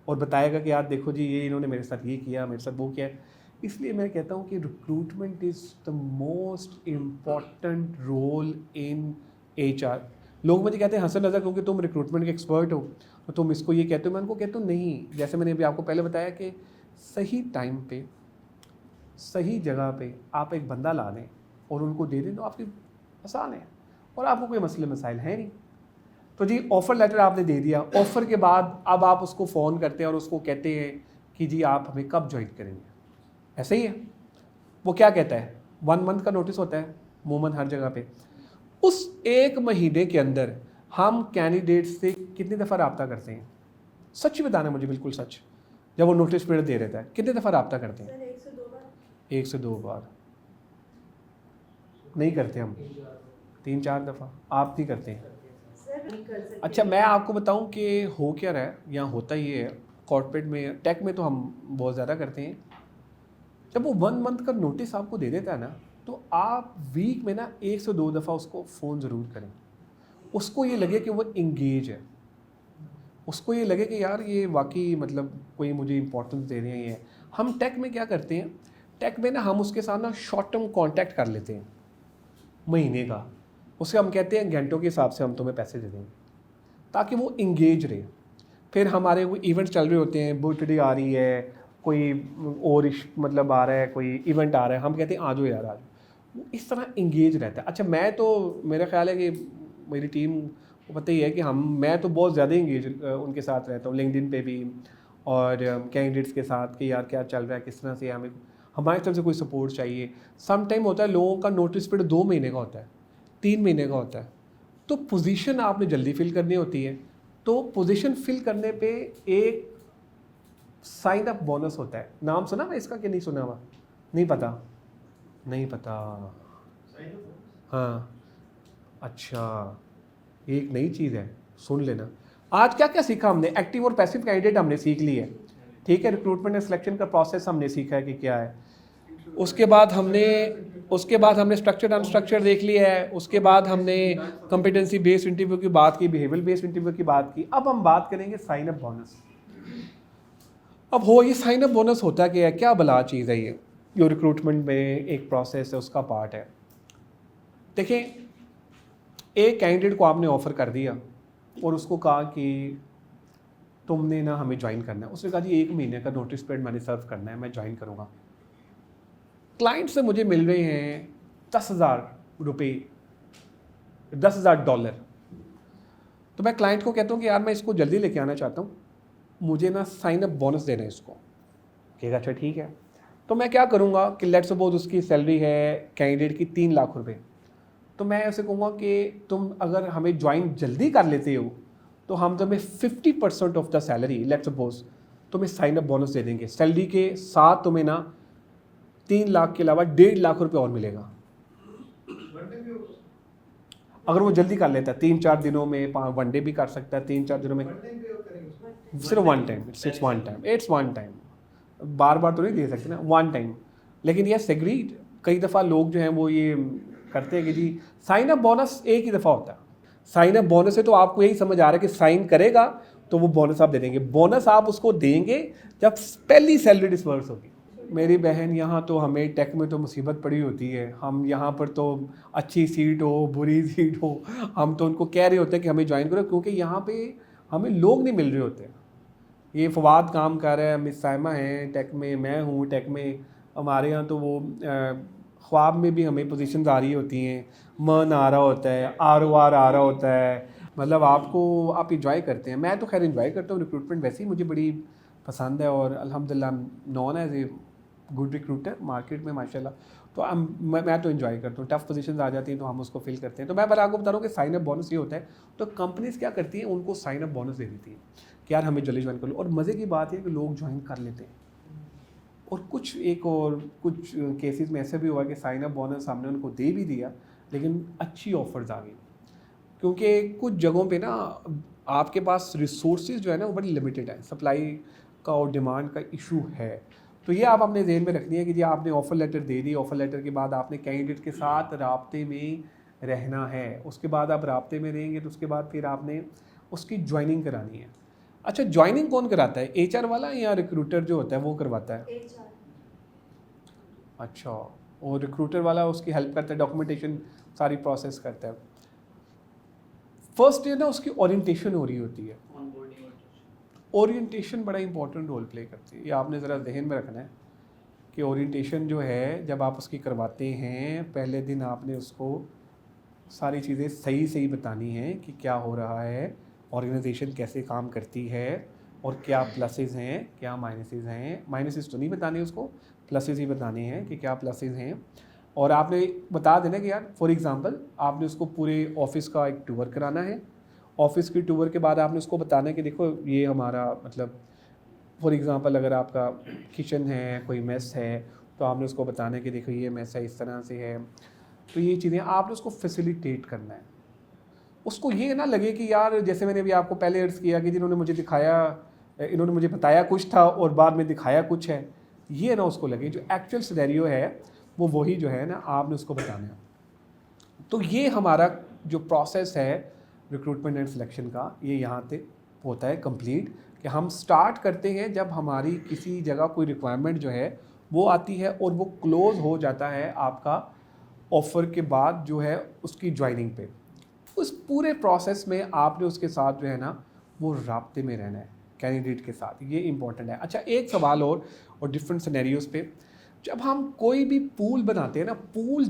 और बताएगा कि यार देखो जी ये इन्होंने मेरे साथ ये किया, मेरे साथ वो किया। इसलिए मैं कहता हूँ कि recruitment is the most important role in HR। लोग मुझे कहते हैं हंसन नज़र क्योंकि तुम रिक्रूटमेंट के एक्सपर्ट हो तो तुम इसको ये कहते हो। मैं उनको कहता हूँ नहीं, जैसे मैंने अभी आपको पहले बताया कि सही टाइम पे सही जगह पे आप एक बंदा ला दें और उनको दे दें तो आपकी आसान है और आपको कोई मसले मसाइल है नहीं। तो जी ऑफ़र लेटर आपने दे दिया, ऑफ़र के बाद अब आप उसको फ़ोन करते हैं और उसको कहते हैं कि जी आप हमें कब ज्वाइन करेंगे, ऐसे ही है। वो क्या कहता है, 1 मंथ का नोटिस होता है अमूमन हर जगह पे। उस 1 महीने के अंदर हम कैंडिडेट से कितनी दफ़ा रब्ता करते हैं? सच बताना मुझे, बिल्कुल सच। जब वो नोटिस पीरियड दे रहता है कितनी दफ़ा रब्ता करते हैं? सर 1 से 2 बार। 1 से 2 बार नहीं करते हम, 3-4 दफ़ा। आप नहीं करते हैं? सर नहीं कर सकते। अच्छा, मैं आपको बताऊं कि हो क्या रहा है, यहाँ होता ये है कॉर्पोरेट में, टेक में तो हम बहुत ज़्यादा करते हैं। जब वो 1 मंथ का नोटिस आपको दे देता है ना, तो आप वीक में ना 1 से 2 दफ़ा उसको फ़ोन ज़रूर करें। उसको ये लगे कि वो इंगेज है, उसको ये लगे कि यार ये वाकई मतलब कोई मुझे इंपॉर्टेंस दे रहे हैं ये। हम टेक में क्या करते हैं, टेक में ना हम उसके साथ ना शॉर्ट टर्म कॉन्टैक्ट कर लेते हैं महीने का। उसे हम कहते हैं घंटों के हिसाब से हम तुम्हें पैसे दे देंगे, ताकि वो इंगेज रहे। फिर हमारे कोई इवेंट्स चल रहे होते हैं, बर्थडे आ रही है, कोई और मतलब आ रहा है, कोई इवेंट आ रहा है, हम कहते हैं आ जाओ यार आ जाओ। वो इस तरह इंगेज रहता है। अच्छा, मैं तो, मेरा ख्याल है कि मेरी टीम को पता ही है कि मैं तो बहुत ज़्यादा इंगेज उनके साथ रहता हूँ, लिंक्डइन पे भी और कैंडिडेट्स के साथ कि यार क्या चल रहा है, किस तरह से हमें हमारी तरफ से कोई सपोर्ट चाहिए। सम टाइम होता है लोगों का नोटिस पीरियड 2 महीने का होता है, 3 महीने का होता है, तो पोजीशन आपने जल्दी फिल करनी होती है। तो पोजीशन फिल करने पे एक साइन अप बोनस होता है। नाम सुना हुआ इसका कि नहीं सुना हुआ? नहीं पता? नहीं पता? हाँ, अच्छा, एक नई चीज़ है, सुन लेना। आज क्या क्या सीखा हमने? एक्टिव और पैसिव कैंडिडेट हमने सीख ली है, ठीक है। रिक्रूटमेंट एंड सिलेक्शन का प्रोसेस हमने सीखा है कि क्या है। उसके बाद हमने स्ट्रक्चर्ड अनस्ट्रक्चर्ड देख लिया है। उसके बाद हमने कॉम्पिटेंसी बेस्ड इंटरव्यू की बात की, बिहेवियर बेस्ड इंटरव्यू की बात की। अब हम बात करेंगे साइन अप बोनस। अब हो ये साइन अप बोनस होता क्या है, क्या भला चीज़ है ये? जो रिक्रूटमेंट में एक प्रोसेस है, उसका पार्ट है। देखें, एक कैंडिडेट को आपने ऑफ़र कर दिया और उसको कहा कि तुमने ना हमें ज्वाइन करना है। उसने कहा जी 1 महीने का नोटिस पीरियड मैंने सर्व करना है, मैं ज्वाइन करूँगा। क्लाइंट से मुझे मिल रहे हैं 10,000 रुपये, $10,000। तो मैं क्लाइंट को कहता हूँ कि यार मैं इसको जल्दी लेके आना चाहता हूँ, मुझे ना साइन अप बोनस देना है इसको। कहेगा अच्छा ठीक है। तो मैं क्या करूँगा कि लेट्स सपोज उसकी सैलरी है कैंडिडेट की 3 लाख रुपए। तो मैं उसे कहूँगा कि तुम अगर हमें ज्वाइन जल्दी कर लेते हो तो हम तुम्हें 50% of the salary, let's suppose, तुम्हें साइन अप बोनस दे देंगे। सैलरी के साथ तुम्हें ना 3 लाख के अलावा 1.5 लाख रुपए और मिलेगा अगर वो जल्दी कर लेता है। 3-4 दिनों में, 1 डे भी कर सकता है, 3-4 दिनों में। सिर्फ 1 टाइम, इट्स वन टाइम, बार बार तो नहीं दे सकते ना, 1 टाइम। लेकिन ये एग्रीड, कई दफ़ा लोग जो हैं वो ये करते हैं कि जी साइन अप बोनस एक ही दफ़ा होता है। साइन अप बोनस है तो आपको यही समझ आ रहा है कि साइन करेगा तो वो बोनस आप दे देंगे। बोनस आप उसको देंगे जब पहली सैलरी डिसबर्स होगी। मेरी बहन, यहाँ तो हमें टेक में तो मुसीबत पड़ी होती है। हम यहाँ पर तो अच्छी सीट हो, बुरी सीट हो, हम तो उनको कह रहे होते हैं कि हमें ज्वाइन करो, क्योंकि यहाँ पे हमें लोग नहीं मिल रहे होते। ये फवाद काम कर रहा है, मिस साइमा हैं टेक में, मैं हूँ टेक में। हमारे यहाँ तो वो ख्वाब में भी हमें पोजीशंस आ रही होती हैं, मन आ रहा होता है, ROR आ रहा होता है, मतलब आप इंजॉय करते हैं। मैं तो खैर इंजॉय करता हूँ। रिक्रूटमेंट वैसे ही मुझे बड़ी पसंद है और अल्हम्दुलिल्लाह known as a good recruiter market में माशाल्लाह। तो मैं तो इन्जॉय करता हूँ। टफ़ पोजीशंस आ जाती हैं तो हम उसको फिल करते हैं। तो मैं पर आपको बता रहा हूँ कि साइन अप बोनस ये होता है। तो कंपनीज़ क्या करती हैं, उनको साइन अप बोनस दे देती हैं कि यार हमें जल्दी ज्वाइन कर लो। और मज़े की बात है कि लोग ज्वाइन कर लेते हैं। और कुछ केसेस में ऐसा भी हुआ कि साइन अप बोनस हमने उनको दे भी दिया, लेकिन अच्छी ऑफर्स आ गई। क्योंकि कुछ जगहों पे ना आपके पास रिसोर्सेज जो है ना वो बड़ी लिमिटेड है, सप्लाई का और डिमांड का इशू है। तो ये आप अपने जहन में रखनी है कि जी आपने ऑफ़र लेटर दे दी, ऑफ़र लेटर के बाद आपने कैंडिडेट के साथ राब्ते में रहना है। उसके बाद आप राब्ते में रहेंगे तो उसके बाद फिर आपने उसकी ज्वाइनिंग करानी है। अच्छा, ज्वाइनिंग कौन कराता है, HR वाला या रिक्रूटर जो होता है वो करवाता है? HR। अच्छा, और रिक्रूटर वाला उसकी हेल्प करता है, डॉक्यूमेंटेशन सारी प्रोसेस करता है। फर्स्ट ईयर ना उसकी ओरिएंटेशन हो रही होती है। ओरिएंटेशन बड़ा इंपॉर्टेंट रोल प्ले करती है, ये आपने ज़रा जहन में रखना है कि ओरिएंटेशन जो है जब आप उसकी करवाते हैं, पहले दिन आपने उसको सारी चीज़ें सही बतानी है कि क्या हो रहा है, ऑर्गेनाइजेशन कैसे काम करती है और क्या प्लसेस हैं, क्या माइनसेस हैं। माइनसेस तो नहीं बताने उसको, प्लसेस ही बताने हैं कि क्या प्लसेस हैं और आपने बता देना कि यार फॉर एग्जांपल आपने उसको पूरे ऑफिस का एक टूर कराना है। ऑफिस की टूर के बाद आपने उसको बताना है कि देखो ये हमारा मतलब फॉर एग्जांपल अगर आपका किचन है, कोई मेस है, तो आपने उसको बताना है कि देखो ये मेस है, इस तरह से है। तो ये चीज़ें आपने उसको फैसिलिटेट करना है। उसको ये ना लगे कि यार जैसे मैंने भी आपको पहले अर्ज़ किया कि जिन्होंने मुझे दिखाया, इन्होंने मुझे बताया कुछ था और बाद में दिखाया कुछ है, ये ना उसको लगे। जो एक्चुअल सिनेरियो है वो वही जो है ना आपने उसको बताना है। तो ये हमारा जो प्रोसेस है रिक्रूटमेंट एंड सिलेक्शन का, ये यहाँ पे होता है कंप्लीट, कि हम स्टार्ट करते हैं जब हमारी किसी जगह कोई रिक्वायरमेंट जो है वो आती है और वो क्लोज़ हो जाता है आपका ऑफ़र के बाद जो है उसकी ज्वाइनिंग पे। उस पूरे प्रोसेस में आपने उसके साथ जो है ना वो राब्ते में रहना है कैंडिडेट के साथ, ये इंपॉर्टेंट है। अच्छा एक सवाल और डिफरेंट सिनेरियोज़ पे, जब हम कोई भी पूल बनाते हैं ना, पूल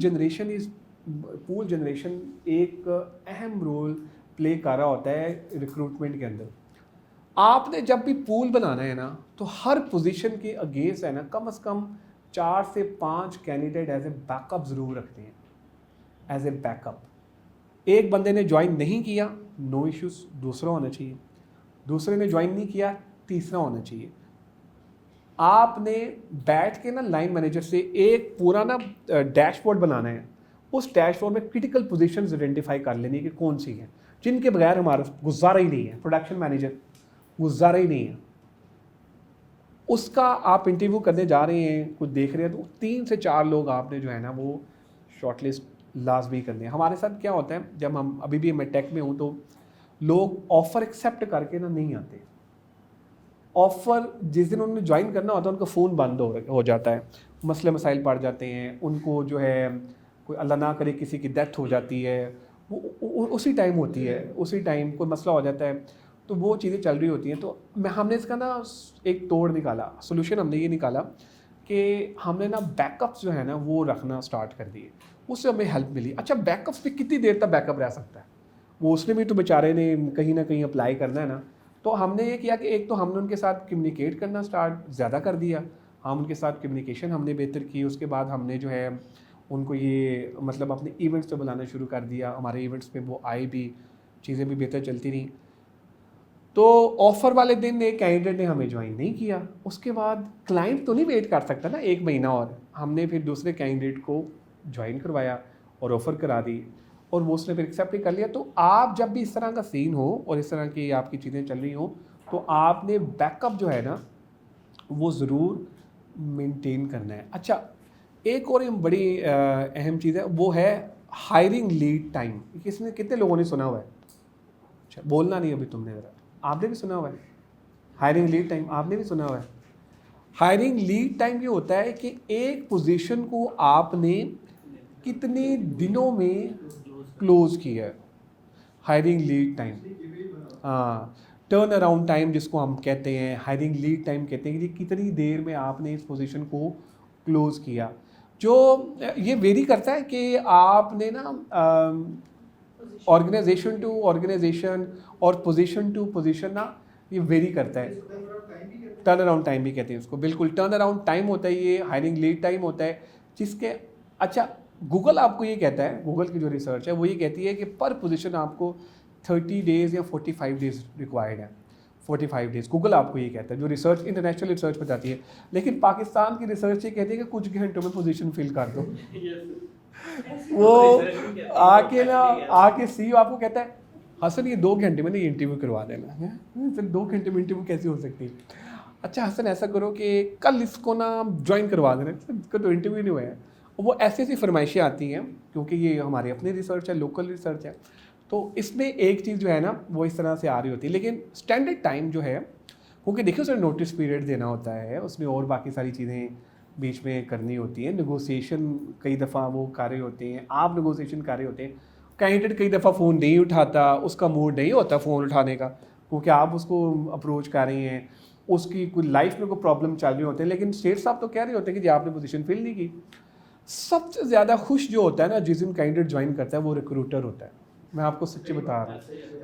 जनरेशन एक अहम रोल प्ले कर रहा होता है रिक्रूटमेंट के अंदर। आपने जब भी पूल बनाना है ना तो हर पोजीशन के अगेंस्ट है ना कम से कम 4 से 5 कैंडिडेट एज ए बैकअप ज़रूर रखते हैं, एज ए बैकअप। एक बंदे ने ज्वाइन नहीं किया, नो इश्यूज़, दूसरा होना चाहिए। दूसरे ने ज्वाइन नहीं किया, तीसरा होना चाहिए। आपने बैठ के ना लाइन मैनेजर से एक पूरा ना डैशबोर्ड बनाना है। उस डैशबोर्ड में क्रिटिकल पोजीशंस आइडेंटिफाई कर लेनी कि कौन सी हैं, जिनके बगैर हमारा गुजारा ही नहीं है। प्रोडक्शन मैनेजर गुजारा ही नहीं है, उसका आप इंटरव्यू करने जा रहे हैं, कुछ देख रहे हैं, तो 3 से 4 लोग आपने जो है ना वो शॉर्टलिस्ट लाजमी करने हैं। हमारे साथ क्या होता है, जब हम अभी भी मैं टेक में हूँ तो लोग ऑफ़र एक्सेप्ट करके ना नहीं आते। ऑफ़र जिस दिन उन्होंने ज्वाइन करना होता है उनका फ़ोन बंद हो जाता है, मसले मसाइल पड़ जाते हैं, उनको जो है कोई अल्लाह ना करे किसी की डेथ हो जाती है, वो उसी टाइम होती है, उसी टाइम कोई मसला हो जाता है, तो वो चीज़ें चल रही होती हैं। तो हमने इसका ना एक तोड़ निकाला, सोल्यूशन हमने ये निकाला कि हमने ना बैकअप्स जो है ना वो रखना स्टार्ट कर दिए, उससे हमें हेल्प मिली। अच्छा बैकअप्स पे कितनी देर तक बैकअप रह सकता है, वो उसने भी तो बेचारे ने कहीं ना कहीं अप्लाई करना है ना। तो हमने ये किया कि एक तो हमने उनके साथ कम्युनिकेट करना स्टार्ट ज़्यादा कर दिया, हम उनके साथ कम्युनिकेशन हमने बेहतर की। उसके बाद हमने जो है उनको ये मतलब अपने इवेंट्स पे बुलाना शुरू कर दिया, हमारे इवेंट्स पे वो आए भी, चीज़ें भी बेहतर चलती रहीं। तो ऑफ़र वाले दिन एक कैंडिडेट ने हमें ज्वाइन नहीं किया, उसके बाद क्लाइंट तो नहीं वेट कर सकता ना 1 महीना, और हमने फिर दूसरे कैंडिडेट को ज्वाइन करवाया और ऑफ़र करा दी, और वो उसने फिर एक्सेप्ट ही कर लिया। तो आप जब भी इस तरह का सीन हो और इस तरह की आपकी चीज़ें चल रही हो, तो आपने बैकअप जो है ना वो ज़रूर मेंटेन करना है। अच्छा एक और बड़ी अहम चीज़ है, वो है हायरिंग लीड टाइम। कितने लोगों ने सुना हुआ है? अच्छा बोलना नहीं अभी तुमने, ज़रा आपने भी सुना हुआ है हायरिंग लीड टाइम? आपने भी सुना हुआ है। हायरिंग लीड टाइम ये होता है कि एक पोजीशन को आपने कितने दिनों में क्लोज किया है, हायरिंग लीड टाइम। हाँ, टर्न अराउंड टाइम जिसको हम कहते हैं, हायरिंग लीड टाइम कहते हैं कि कितनी देर में आपने इस पोजीशन को क्लोज किया। जो ये वेरी करता है कि आपने ना ऑर्गेनाइजेशन टू ऑर्गेनाइजेशन और पोजीशन टू पोजीशन ना ये वेरी करता है। टर्न अराउंड टाइम भी कहते हैं उसको, बिल्कुल टर्न अराउंड टाइम होता है ये, हायरिंग लीड टाइम होता है जिसके। अच्छा गूगल आपको ये कहता है, गूगल की जो रिसर्च है वो ये कहती है कि पर पोजीशन आपको 30 डेज़ या 45 डेज़ रिक्वायर्ड है। 45 डेज़ गूगल आपको ये कहता है, जो रिसर्च इंटरनेशनल रिसर्च बताती है। लेकिन पाकिस्तान की रिसर्च ये कहती है कि कुछ घंटों में पोजीशन फिल कर दो। वो आके सीईओ आपको कहता है हसन ये 2 घंटे में ना ये इंटरव्यू करवा देना। फिर 2 घंटे में इंटरव्यू कैसे हो सकती है? अच्छा हसन ऐसा करो कि कल इसको ना ज्वाइन करवा देना, इसका तो इंटरव्यू नहीं हुआ है। वो ऐसी फरमाइशें आती हैं क्योंकि ये हमारी अपनी रिसर्च है, लोकल रिसर्च है। तो इसमें एक चीज़ जो है ना वो इस तरह से आ रही होती है। लेकिन स्टैंडर्ड टाइम जो है, क्योंकि देखिए उसमें नोटिस पीरियड देना होता है, उसमें और बाकी सारी चीज़ें बीच में करनी होती हैं, नेगोशिएशन कई दफ़ा वो कर रहे होते हैं, आप नेगोशिएशन कर रहे होते हैं। कैंडिडेट कई दफ़ा फ़ोन नहीं उठाता, उसका मूड नहीं होता फ़ोन उठाने का, क्योंकि आप उसको अप्रोच कर रही हैं, उसकी कोई लाइफ में कोई प्रॉब्लम चल रही होते हैं। लेकिन सेठ साहब तो कह रहे होते हैं कि जी आपने पोजीशन फिल नहीं की। सबसे ज़्यादा खुश जो होता है ना जिस दिन कैंडिडेट ज्वाइन करता है वो रिक्रूटर होता है। मैं आपको सच्ची बता रहा हूँ,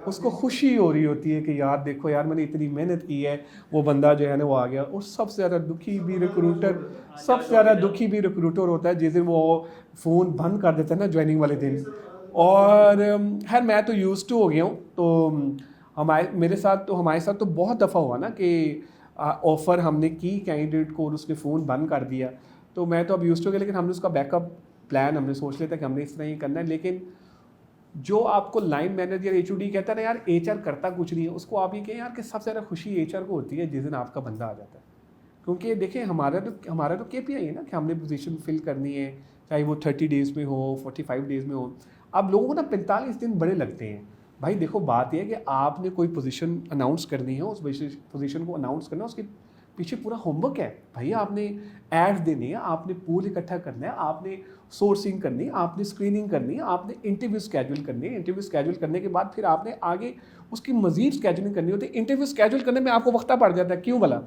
उसको खुशी हो रही होती है कि यार देखो यार मैंने इतनी मेहनत की है, वो बंदा जो है ना वो आ गया। और सबसे ज़्यादा दुखी भी रिक्रूटर होता है जिस दिन वो फ़ोन बंद कर देता है ना ज्वाइनिंग वाले दिन। और खैर मैं तो यूज़ टू हो गया हूँ, तो हमारे साथ तो बहुत दफ़ा हुआ ना कि ऑफ़र हमने की कैंडिडेट को और उसने फ़ोन बंद कर दिया, तो मैं तो अब यूज़ टू हो गया। लेकिन हमने उसका बैकअप प्लान हमने सोच लिया था कि हमने इस तरह ही करना है। लेकिन जो आपको लाइन मैनेजर एचओडी कहता है ना यार एचआर करता कुछ नहीं है, उसको आप ये कहें यार कि सबसे ज़्यादा खुशी एचआर को होती है जिस दिन आपका बंदा आ जाता है। क्योंकि देखिए हमारा तो केपीआई है ना कि हमने पोजीशन फिल करनी है, चाहे वो 30 डेज़ में हो, 45 डेज़ में हो। अब लोगों को ना 45 दिन बड़े लगते हैं। भाई देखो बात यह है कि आपने कोई पोजीशन अनाउंस करनी है, उस पोजीशन को अनाउंस करना है, उसके पीछे पूरा होमवर्क है भाई। आपने एड्स देनी है, आपने पूल इकट्ठा करना है, आपने सोर्सिंग करनी है, आपने स्क्रीनिंग करनी है, आपने इंटरव्यू स्केड्यूल करनी है। इंटरव्यू स्केड्यूल करने के बाद फिर आपने आगे उसकी मजीद स्केड्यूलिंग करनी होती है। इंटरव्यू स्केड्यूल करने में आपको वक्त पड़ जाता है, क्यों भला?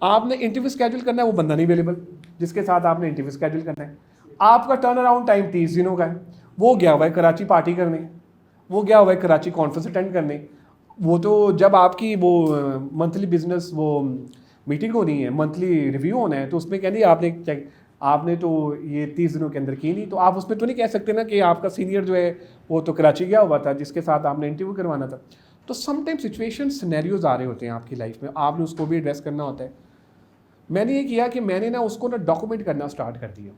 आपने इंटरव्यू स्केड्यूल करना है, वो बंदा नहीं अवेलेबल जिसके साथ आपने इंटरव्यू स्केड्यूल करना है। आपका टर्न अराउंड टाइम 30 दिनों का है, वो गया हुआ है कराची पार्टी करने, वो गया हुआ है कराची कॉन्फ्रेंस अटेंड करने। वो तो जब आपकी वो मंथली बिजनेस वो मीटिंग होनी है, मंथली रिव्यू होना है, तो उसमें कह दिया आपने तो ये 30 दिनों के अंदर की नहीं, तो आप उसमें तो नहीं कह सकते ना कि आपका सीनियर जो है वो तो कराची गया हुआ था जिसके साथ आपने इंटरव्यू करवाना था। तो समटाइम सिचुएशन सिनेरियोज आ रहे होते हैं आपकी लाइफ में, आपने उसको भी एड्रेस करना होता है। मैंने ये किया कि मैंने ना उसको ना डॉक्यूमेंट करना स्टार्ट कर दिया।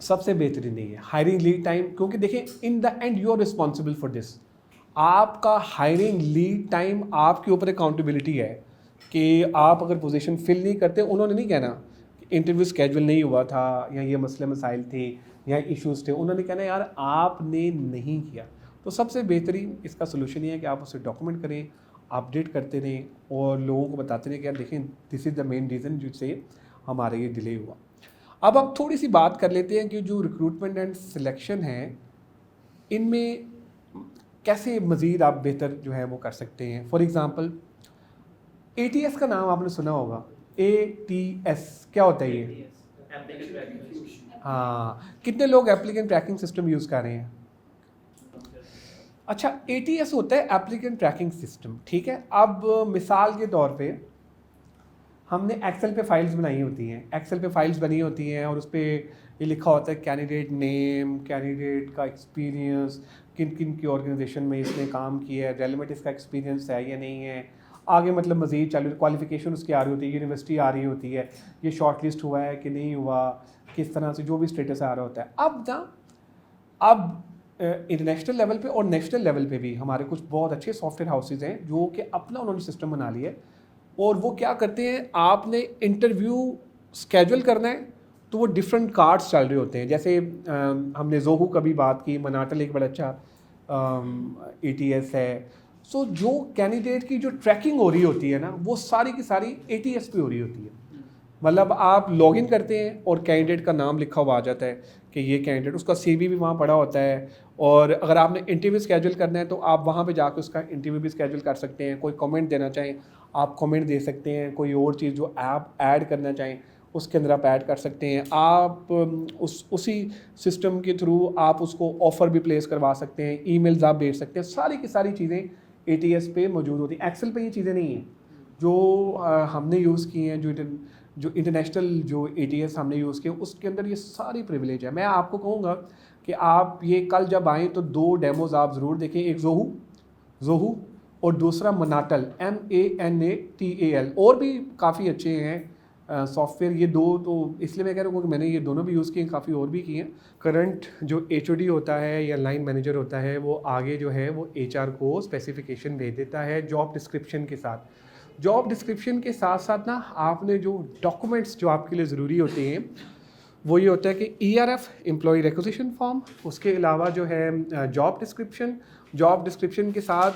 सबसे बेहतरीन नहीं है हायरिंग लीड टाइम, क्योंकि देखिए in the end you are responsible for this. आपका हायरिंग लीड टाइम आपके ऊपर अकाउंटेबिलिटी है कि आप अगर पोजीशन फिल नहीं करते, उन्होंने नहीं कहना इंटरव्यू स्केड्यूल नहीं हुआ था या ये मसले मसाइल थे या इश्यूज़ थे, उन्होंने कहना यार आपने नहीं किया। तो सबसे बेहतरीन इसका सोल्यूशन ये है कि आप उसे डॉक्यूमेंट करें, अपडेट करते रहें और लोगों को बताते रहें कि यार देखें this is the main reason जिससे हमारा ये डिले हुआ। अब हम थोड़ी सी बात कर लेते हैं कि जो रिक्रूटमेंट एंड सिलेक्शन है, इनमें कैसे मज़ीद आप बेहतर जो है वो कर सकते हैं। फॉर एग्ज़ाम्पल ATS का नाम आपने सुना होगा। ATS क्या होता है ये? हाँ, कितने लोग एप्लीकेंट ट्रैकिंग सिस्टम यूज़ कर रहे हैं? अच्छा, ATS होता है एप्लीकेंट ट्रैकिंग सिस्टम, ठीक है। अब मिसाल के तौर पे हमने एक्सेल पे फाइल्स बनाई होती हैं, एक्सेल पे फाइल्स बनी होती हैं और उस पर ये लिखा होता है कैंडिडेट नेम, कैंडिडेट का एक्सपीरियंस, किन किन की ऑर्गेनाइजेशन में इसने काम किया है, रेलेवेंट इसका एक्सपीरियंस है या नहीं है, आगे मतलब मज़ीद चालू क्वालिफिकेशन उसकी आ रही होती है, यूनिवर्सिटी आ रही होती है, ये शॉर्ट लिस्ट हुआ है कि नहीं हुआ, किस तरह से जो भी स्टेटस आ रहा होता है। अब इंटरनेशनल लेवल पे और नेशनल लेवल पे भी हमारे कुछ बहुत अच्छे सॉफ्टवेयर हाउसेज हैं जो कि अपना उन्होंने सिस्टम बना लिया है। और वो क्या करते हैं, आपने इंटरव्यू स्केड्यूल करना है तो वो डिफरेंट कार्ड्स चल रहे होते हैं। जैसे हमने जोहू का भी बात की, मनाटल एक बड़ा अच्छा ATS है। सो जो कैंडिडेट की जो ट्रैकिंग हो रही होती है ना, वो सारी की सारी ATS पे हो रही होती है। मतलब आप लॉगिन करते हैं और कैंडिडेट का नाम लिखा हुआ आ जाता है कि ये कैंडिडेट, उसका CV भी वहाँ पड़ा होता है। और अगर आपने इंटरव्यू स्केड्यूल करना है तो आप वहाँ पे जाकर उसका इंटरव्यू भी स्केड्यूल कर सकते हैं। कोई कमेंट देना चाहें आप कमेंट दे सकते हैं, कोई और चीज़ जो आप ऐड करना चाहें उसके अंदर आप ऐड कर सकते हैं। आप उसी सिस्टम के थ्रू आप उसको ऑफ़र भी प्लेस करवा सकते हैं, ईमेल्स आप भेज सकते हैं। सारी की सारी चीज़ें ATS पे मौजूद होती हैं। एक्सेल पे ये चीज़ें नहीं हैं जो हमने यूज़ की हैं। जो इंटरनेशनल जो ATS हमने यूज़ किया उसके अंदर ये सारी प्रिविलेज है। मैं आपको कहूँगा कि आप ये कल जब आएँ तो 2 डेमोज़ आप ज़रूर देखें, एक जोहू और दूसरा मनाटल MANATAL। और भी काफ़ी अच्छे हैं सॉफ्टवेयर, ये 2 तो इसलिए मैं कह रहा हूँ कि मैंने ये दोनों भी यूज़ किए, काफ़ी और भी किए हैं। करंट जो HOD होता है या लाइन मैनेजर होता है वो आगे जो है वो HR को स्पेसिफिकेशन भेज देता है जॉब डिस्क्रिप्शन के साथ। जॉब डिस्क्रिप्शन के साथ साथ ना आपने जो डॉक्यूमेंट्स जो आपके लिए ज़रूरी होते हैं वो ये होता है कि ERF एम्प्लॉय रिक्विजिशन फॉर्म, उसके अलावा जो है जॉब डिस्क्रिप्शन के साथ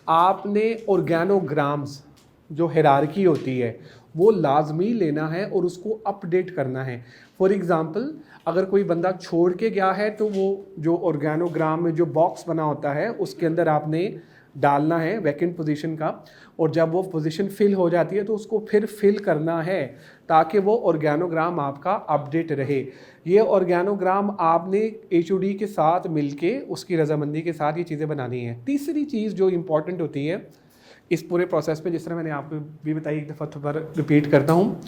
आपने ऑर्गेनोग्राम्स जो हायरार्की होती है वो लाजमी लेना है और उसको अपडेट करना है। फॉर एग्ज़ाम्पल अगर कोई बंदा छोड़ के गया है तो वो जो ऑर्गेनोग्राम में जो बॉक्स बना होता है उसके अंदर आपने डालना है वैकेंट पोजीशन का, और जब वो पोजीशन फिल हो जाती है तो उसको फिर फिल करना है ताकि वो ऑर्गेनोग्राम आपका अपडेट रहे। ये ऑर्गेनोग्राम आपने HOD के साथ मिलके उसकी रजामंदी के साथ ये चीज़ें बनानी है। तीसरी चीज़ जो इम्पॉर्टेंट होती है इस पूरे प्रोसेस पे, जिस तरह मैंने आपको भी बताई, एक दफ़ा दोबारा रिपीट करता हूँ,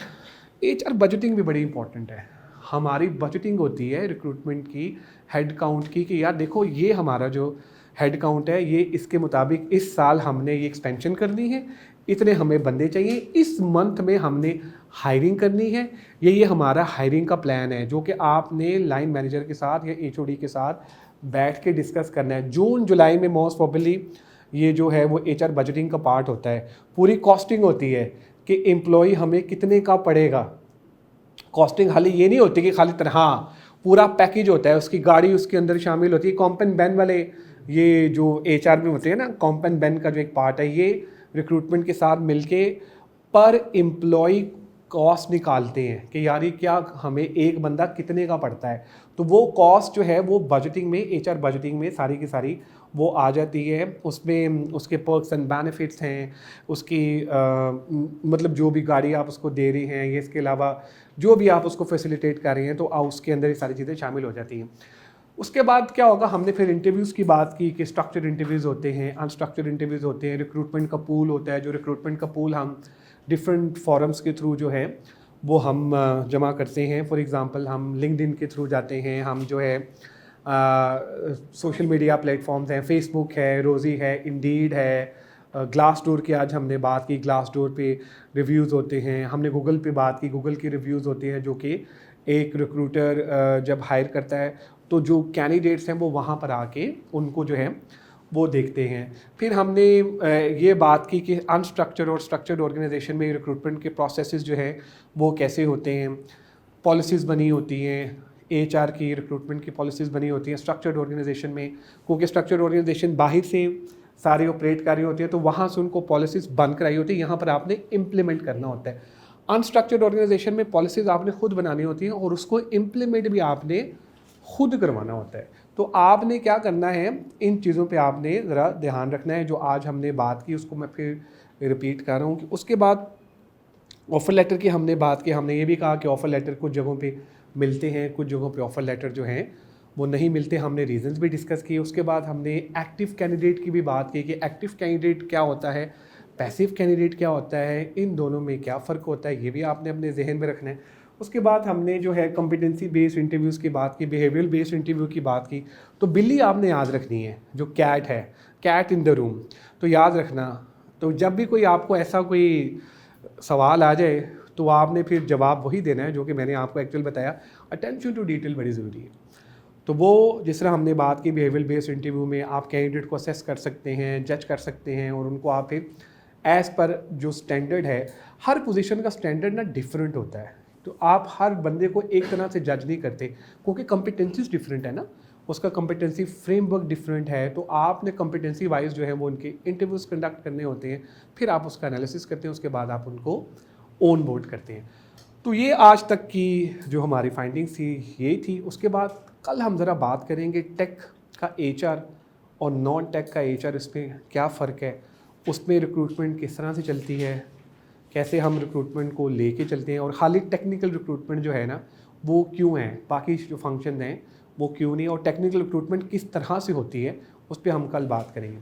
HR बजटिंग भी बड़ी इंपॉर्टेंट है। हमारी बजटिंग होती है रिक्रूटमेंट की, हेड काउंट की, कि यार देखो ये हमारा जो हेड काउंट है ये इसके मुताबिक इस साल हमने ये एक्सपेंशन करनी है, इतने हमें बंदे चाहिए, इस मंथ में हमने हायरिंग करनी है, ये हमारा हायरिंग का प्लान है जो कि आपने लाइन मैनेजर के साथ या HOD के साथ बैठ के डिस्कस करना है। जून जुलाई में मोस्ट प्रॉबली ये जो है वो HR बजटिंग का पार्ट होता है। पूरी कॉस्टिंग होती है कि एम्प्लॉय हमें कितने का पड़ेगा। कॉस्टिंग खाली ये नहीं होती कि खाली हाँ, पूरा पैकेज होता है, उसकी गाड़ी उसके अंदर शामिल होती है। कॉम्पेन बैन वाले ये जो HR में होते हैं ना, कॉम्पेन बैन का जो एक पार्ट है, ये रिक्रूटमेंट के साथ मिलके पर एम्प्लॉय कॉस्ट निकालते हैं कि यार ये क्या हमें एक बंदा कितने का पड़ता है। तो वो कॉस्ट जो है वो बजटिंग में, HR बजटिंग में सारी की सारी वो आ जाती है। उसमें उसके पर्क्स एंड बेनिफिट्स हैं, उसकी मतलब जो भी गाड़ी आप उसको दे रही हैं, ये इसके अलावा जो भी आप उसको फैसिलिटेट कर रही हैं, तो उसके अंदर ये सारी चीज़ें शामिल हो जाती हैं। उसके बाद क्या होगा, हमने फिर इंटरव्यूज़ की बात की कि स्ट्रक्चर्ड इंटरव्यूज़ होते हैं, अनस्ट्रक्चर्ड इंटरव्यूज़ होते हैं, रिक्रूटमेंट का पूल होता है। जो रिक्रूटमेंट का पूल हम डिफरेंट फॉरम्स के थ्रू जो है वो हम जमा करते हैं। फॉर एग्ज़ाम्पल हम लिंक्डइन के थ्रू जाते हैं, हम जो है सोशल मीडिया प्लेटफॉर्म्स हैं, फेसबुक है, रोज़ी है, इंडीड है, ग्लासडोर की आज हमने बात की, ग्लासडोर पे रिव्यूज़ होते हैं। हमने गूगल पे बात की, गूगल की रिव्यूज़ होते हैं जो कि एक रिक्रूटर जब हायर करता है तो जो कैंडिडेट्स हैं वो वहाँ पर आके उनको जो है वो देखते हैं। फिर हमने ये बात की कि अनस्ट्रक्चर्ड और स्ट्रक्चर्ड ऑर्गेनाइजेशन में रिक्रूटमेंट के प्रोसेसेस जो है वो कैसे होते हैं। पॉलिसीज़ बनी होती हैं, HR की रिक्रूटमेंट की पॉलिसीज़ बनी होती हैं स्ट्रक्चर्ड ऑर्गेनाइजेशन में, क्योंकि स्ट्रक्चर्ड ऑर्गेनाइजेशन बाहर से सारी ऑपरेट कर रही होती है तो वहाँ से उनको पॉलिसीज़ बन कराई होती है, यहाँ पर आपने इम्प्लीमेंट करना होता है। अनस्ट्रक्चर्ड ऑर्गेनाइजेशन में पॉलिसीज़ आपने खुद बनानी होती हैं और उसको इम्प्लीमेंट भी आपने खुद करवाना होता है। तो आपने क्या करना है, इन चीज़ों पे आपने ज़रा ध्यान रखना है। जो आज हमने बात की उसको मैं फिर रिपीट कर रहा हूँ कि उसके बाद ऑफ़र लेटर की हमने बात की। हमने ये भी कहा कि ऑफ़र लेटर कुछ जगहों पे मिलते हैं, कुछ जगहों पे ऑफ़र लेटर जो हैं वो नहीं मिलते। हमने रीजंस भी डिस्कस किए। उसके बाद हमने एक्टिव कैंडिडेट की भी बात की कि एक्टिव कैंडिडेट क्या होता है, पैसिव कैंडिडेट क्या होता है, इन दोनों में क्या फ़र्क होता है, ये भी आपने अपने जहन में रखना है। उसके बाद हमने जो है कॉम्पिटेंसी बेस्ड इंटरव्यूज़ की बात की, बिहेवियरल बेस्ड इंटरव्यू की बात की। तो बिल्ली आपने याद रखनी है, जो कैट है, कैट इन द रूम, तो याद रखना। तो जब भी कोई आपको ऐसा कोई सवाल आ जाए तो आपने फिर जवाब वही देना है जो कि मैंने आपको एक्चुअल बताया। अटेंशन टू डिटेल बड़ी ज़रूरी है। तो वो जिस तरह हमने बात की बिहेवियरल बेस्ड इंटरव्यू में आप कैंडिडेट को असेस कर सकते हैं, जज कर सकते हैं और उनको आप फिर एज़ पर जो स्टैंडर्ड है, हर पोजीशन का स्टैंडर्ड ना डिफरेंट होता है। तो आप हर बंदे को एक तरह से जज नहीं करते क्योंकि कॉम्पिटेंसीज डिफरेंट है ना, उसका कॉम्पिटेंसी फ्रेमवर्क डिफरेंट है। तो आपने कॉम्पिटेंसी वाइज जो है वो उनके इंटरव्यूज़ कंडक्ट करने होते हैं, फिर आप उसका एनालिसिस करते हैं, उसके बाद आप उनको ऑन बोर्ड करते हैं। तो ये आज तक की जो हमारी फाइंडिंग्स थी ये थी। उसके बाद कल हम ज़रा बात करेंगे टेक का HR और नॉन टेक का HR, इसमें क्या फ़र्क है, उसमें रिक्रूटमेंट किस तरह से चलती है, कैसे हम रिक्रूटमेंट को लेके चलते हैं, और खाली टेक्निकल रिक्रूटमेंट जो है ना वो क्यों है, बाकी जो फंक्शन हैं वो क्यों नहीं, और टेक्निकल रिक्रूटमेंट किस तरह से होती है उस पर हम कल बात करेंगे।